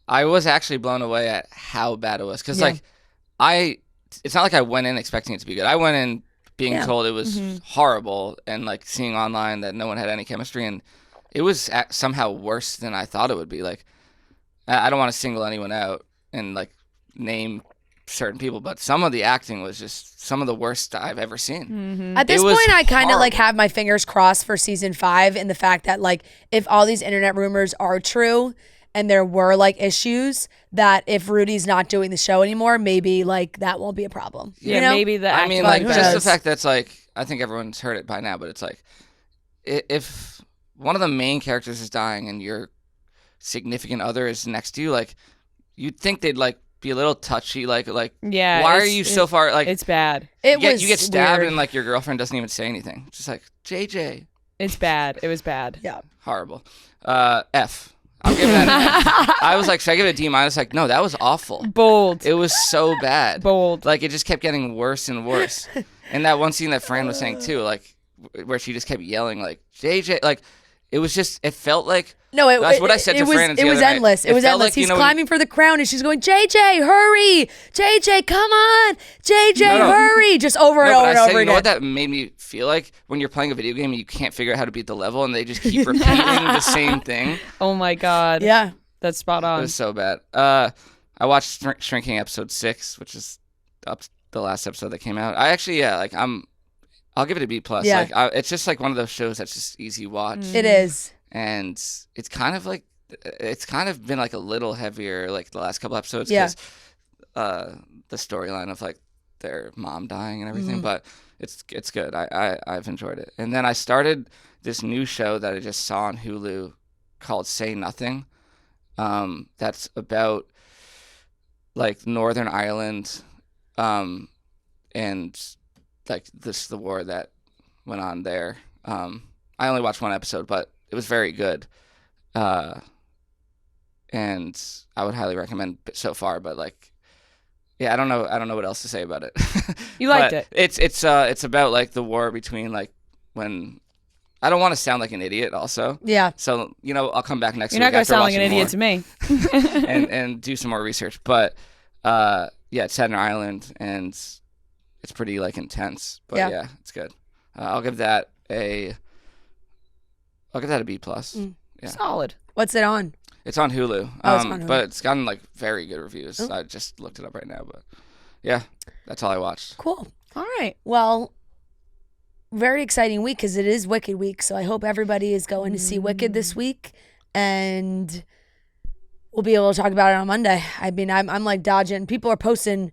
[SPEAKER 3] I was actually blown away at how bad it was. Because it's not like I went in expecting it to be good. I went in being told it was horrible, and like seeing online that no one had any chemistry, and it was somehow worse than I thought it would be. Like, I don't want to single anyone out and like name certain people, but some of the acting was just some of the worst I've ever seen.
[SPEAKER 2] At this point, I kind of like have my fingers crossed for season 5 in the fact that like if all these internet rumors are true and there were like issues, that if Rudy's not doing the show anymore, maybe like that won't be a problem.
[SPEAKER 1] Yeah,
[SPEAKER 2] you know?
[SPEAKER 1] maybe the
[SPEAKER 3] I mean, like just the fact that's like, I think everyone's heard it by now, but it's like if one of the main characters is dying and your significant other is next to you, like you'd think they'd like be a little touchy, like
[SPEAKER 1] yeah,
[SPEAKER 3] why are you so far? Like,
[SPEAKER 1] it's bad.
[SPEAKER 3] You get stabbed
[SPEAKER 2] weird.
[SPEAKER 3] and like your girlfriend doesn't even say anything. Just like JJ.
[SPEAKER 1] It's bad. It was bad.
[SPEAKER 2] Yeah.
[SPEAKER 3] Horrible. F. I'm giving that an F. I was like, should I give it a D minus? Like, no, that was awful.
[SPEAKER 1] Bold.
[SPEAKER 3] It was so bad.
[SPEAKER 1] Bold.
[SPEAKER 3] Like, it just kept getting worse and worse. And that one scene that Fran was saying too, like, where she just kept yelling, like, JJ, like, it was just, it felt like, that's what I said to Fran.
[SPEAKER 2] It was endless. It was endless.
[SPEAKER 3] Like,
[SPEAKER 2] he's climbing for the crown and she's going, JJ, hurry. JJ, come on. JJ, hurry. Just over and over and over again.
[SPEAKER 3] You know what that made me feel like? When you're playing a video game and you can't figure out how to beat the level and they just keep repeating the same thing.
[SPEAKER 1] Oh my God.
[SPEAKER 2] Yeah.
[SPEAKER 1] That's spot on.
[SPEAKER 3] It was so bad. I watched Shrinking episode 6, which is up the last episode that came out. I actually, I'll give it a B plus.
[SPEAKER 2] Yeah.
[SPEAKER 3] Like, it's just like one of those shows that's just easy watch.
[SPEAKER 2] It is.
[SPEAKER 3] And it's kind of been like a little heavier like the last couple episodes because the storyline of like their mom dying and everything, but it's good. I've enjoyed it. And then I started this new show that I just saw on Hulu called Say Nothing. That's about like Northern Ireland, and like the war that went on there. I only watched one episode, but it was very good. And I would highly recommend it so far, but like, yeah, I don't know what else to say about it.
[SPEAKER 1] You liked it.
[SPEAKER 3] It's about like the war between like when I don't want to sound like an idiot also.
[SPEAKER 2] Yeah.
[SPEAKER 3] So, I'll come back next week.
[SPEAKER 1] You're not going to
[SPEAKER 3] after
[SPEAKER 1] sound like an
[SPEAKER 3] watching
[SPEAKER 1] idiot
[SPEAKER 3] more
[SPEAKER 1] to me.
[SPEAKER 3] and do some more research. But yeah, it's set in Ireland and it's pretty like intense. But yeah, it's good. I'll give that a B+. Yeah.
[SPEAKER 1] Solid.
[SPEAKER 2] What's it on?
[SPEAKER 3] It's on Hulu.
[SPEAKER 2] Oh, it's on Hulu.
[SPEAKER 3] But it's gotten like very good reviews.
[SPEAKER 2] Ooh.
[SPEAKER 3] I just looked it up right now, but yeah, that's all I watched.
[SPEAKER 2] Cool.
[SPEAKER 1] All right.
[SPEAKER 2] Well, very exciting week because it is Wicked week. So I hope everybody is going to see Wicked this week, and we'll be able to talk about it on Monday. I mean, I'm like dodging. People are posting.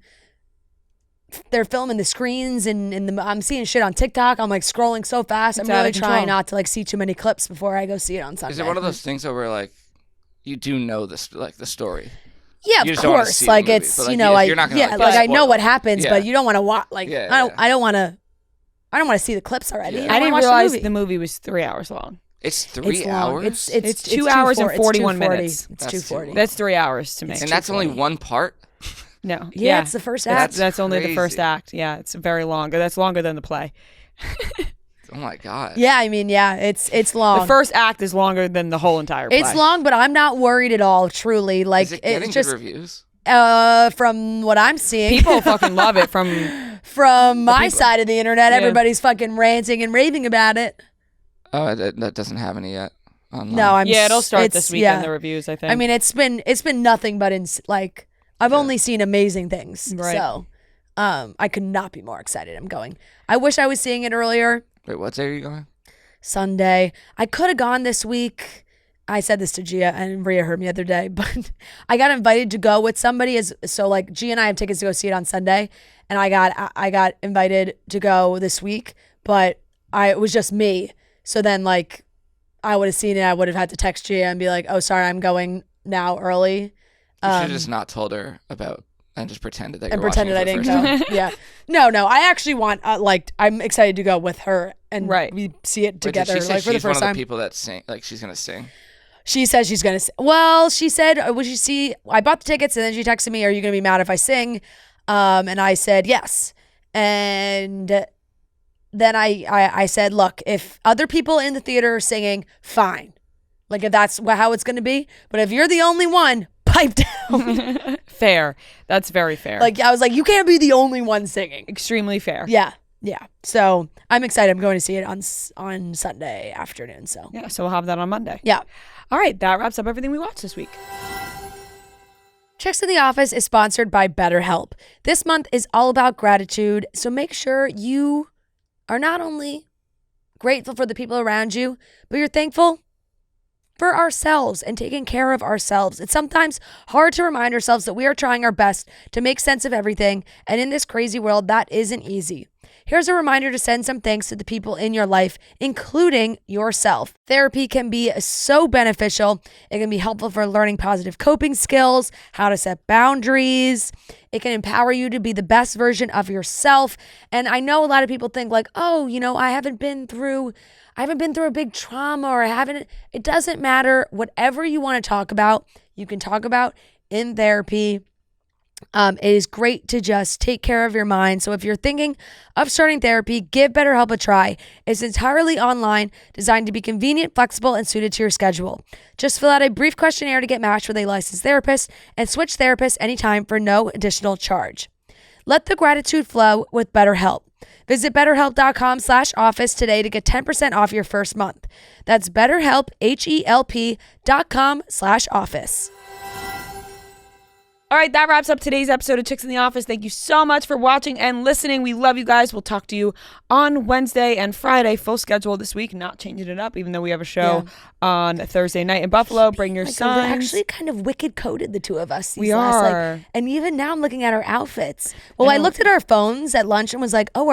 [SPEAKER 2] They're filming the screens and I'm seeing shit on TikTok. I'm like scrolling so fast.
[SPEAKER 1] It's
[SPEAKER 2] I'm
[SPEAKER 1] out
[SPEAKER 2] really
[SPEAKER 1] of control.
[SPEAKER 2] trying not to like see too many clips before I go see it on Sunday.
[SPEAKER 3] Is it one of those things where like you do know this like the story?
[SPEAKER 2] Yeah,
[SPEAKER 3] You
[SPEAKER 2] of
[SPEAKER 3] just don't wanna
[SPEAKER 2] course.
[SPEAKER 3] see the
[SPEAKER 2] Like
[SPEAKER 3] movie,
[SPEAKER 2] it's
[SPEAKER 3] but, like,
[SPEAKER 2] like
[SPEAKER 3] you're not gonna,
[SPEAKER 2] yeah,
[SPEAKER 3] like,
[SPEAKER 2] like I
[SPEAKER 3] spoil
[SPEAKER 2] know
[SPEAKER 3] it.
[SPEAKER 2] what happens,
[SPEAKER 3] Yeah.
[SPEAKER 2] but you don't want to watch. Like
[SPEAKER 3] Yeah,
[SPEAKER 2] I don't want to see the clips already.
[SPEAKER 3] Yeah.
[SPEAKER 2] I
[SPEAKER 1] I didn't
[SPEAKER 2] watch
[SPEAKER 1] realize
[SPEAKER 2] the
[SPEAKER 1] the movie was 3 hours long.
[SPEAKER 3] It's 3
[SPEAKER 2] It's long.
[SPEAKER 3] hours.
[SPEAKER 2] It's
[SPEAKER 1] 2 hours and 41
[SPEAKER 2] 2:40.
[SPEAKER 1] minutes.
[SPEAKER 2] It's
[SPEAKER 3] That's
[SPEAKER 2] 2:40.
[SPEAKER 1] That's 3 hours to me.
[SPEAKER 3] and that's only one part.
[SPEAKER 1] No.
[SPEAKER 2] Yeah, it's the first act.
[SPEAKER 1] That's only the first
[SPEAKER 3] crazy.
[SPEAKER 1] act. Yeah, it's very long. That's longer than the play.
[SPEAKER 3] Oh my god.
[SPEAKER 2] Yeah, I mean, yeah, it's long.
[SPEAKER 1] The first act is longer than the whole entire play.
[SPEAKER 2] It's long, but I'm not worried at all. Truly, like
[SPEAKER 3] Is it getting
[SPEAKER 2] it's just
[SPEAKER 3] good reviews?
[SPEAKER 2] from what I'm seeing.
[SPEAKER 1] People fucking love it from
[SPEAKER 2] from my side of the internet,
[SPEAKER 1] Yeah.
[SPEAKER 2] everybody's fucking ranting and raving about it.
[SPEAKER 3] Oh, that doesn't have any yet. Online.
[SPEAKER 2] No,
[SPEAKER 1] it'll start this week
[SPEAKER 2] yeah.
[SPEAKER 1] in the reviews, I think.
[SPEAKER 2] I mean, it's been nothing but like I've only seen amazing things.
[SPEAKER 1] Right.
[SPEAKER 2] So, I could not be more excited. I'm going. I wish I was seeing it earlier.
[SPEAKER 3] Wait, what day are you going?
[SPEAKER 2] Sunday. I could have gone this week. I said this to Gia and Rhea heard me the other day, but I got invited to go with somebody. So like Gia and I have tickets to go see it on Sunday, and I got invited to go this week, but it was just me. So then like I would have seen it. I would have had to text Gia and be like, "Oh, sorry, I'm going now early."
[SPEAKER 3] You should have just not told her about and just pretended that
[SPEAKER 2] And
[SPEAKER 3] you're watching
[SPEAKER 2] pretended
[SPEAKER 3] it
[SPEAKER 2] I
[SPEAKER 3] for
[SPEAKER 2] didn't
[SPEAKER 3] the first
[SPEAKER 2] go. Yeah. No. I actually want I'm excited to go with her and
[SPEAKER 1] Right.
[SPEAKER 2] we see it
[SPEAKER 3] Wait,
[SPEAKER 2] together
[SPEAKER 3] did she say
[SPEAKER 2] like for the
[SPEAKER 3] she's one
[SPEAKER 2] first
[SPEAKER 3] of the
[SPEAKER 2] time.
[SPEAKER 3] people that sing, like she's gonna sing?
[SPEAKER 2] She says she's gonna. Well, she said, "Would you see?" I bought the tickets, and then she texted me, "Are you gonna be mad if I sing?" And I said yes. And then I said, "Look, if other people in the theater are singing, fine. Like if that's how it's gonna be. But if you're the only one, pipe down."
[SPEAKER 1] fair. That's very fair.
[SPEAKER 2] Like I was like, "You can't be the only one singing."
[SPEAKER 1] extremely fair.
[SPEAKER 2] Yeah. So I'm excited. I'm going to see it on Sunday afternoon. So
[SPEAKER 1] Yeah, so we'll have that on Monday.
[SPEAKER 2] yeah.
[SPEAKER 1] All right, that wraps up everything we watched this week.
[SPEAKER 2] Chicks in the Office is sponsored by BetterHelp. This month is all about gratitude, so make sure you are not only grateful for the people around you, but you're thankful for ourselves and taking care of ourselves. It's sometimes hard to remind ourselves that we are trying our best to make sense of everything, and in this crazy world, that isn't easy. Here's a reminder to send some thanks to the people in your life, including yourself. Therapy can be so beneficial. It can be helpful for learning positive coping skills, how to set boundaries. It can empower you to be the best version of yourself. And I know a lot of people think like, oh, I haven't been through a big trauma or it doesn't matter. Whatever you want to talk about, you can talk about in therapy. It is great to just take care of your mind. So if you're thinking of starting therapy, give BetterHelp a try. It's entirely online, designed to be convenient, flexible, and suited to your schedule. Just fill out a brief questionnaire to get matched with a licensed therapist and switch therapists anytime for no additional charge. Let the gratitude flow with BetterHelp. Visit BetterHelp.com/office today to get 10% off your first month. That's BetterHelp, HELP.com/office.
[SPEAKER 1] All right, that wraps up today's episode of Chicks in the Office. Thank you so much for watching and listening. We love you guys. We'll talk to you on Wednesday and Friday. Full schedule this week, not changing it up, even though we have a show on Thursday night in Buffalo. Bring your
[SPEAKER 2] We're
[SPEAKER 1] signs.
[SPEAKER 2] actually kind of wicked coded, the two of us.
[SPEAKER 1] We are.
[SPEAKER 2] And even now I'm looking at our outfits. Well, I looked at our phones at lunch and was like, oh,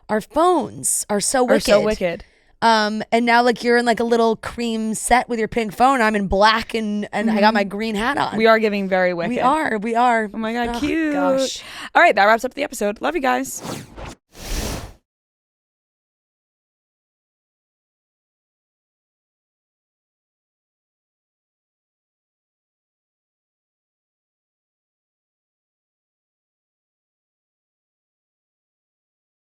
[SPEAKER 2] our phones are so wicked.
[SPEAKER 1] Are so wicked.
[SPEAKER 2] And now like you're in like a little cream set with your pink phone. I'm in black and I got my green hat on.
[SPEAKER 1] We are giving very wicked.
[SPEAKER 2] We are.
[SPEAKER 1] Oh my God,
[SPEAKER 2] Oh,
[SPEAKER 1] cute.
[SPEAKER 2] gosh.
[SPEAKER 1] All right, that wraps up the episode. Love you guys.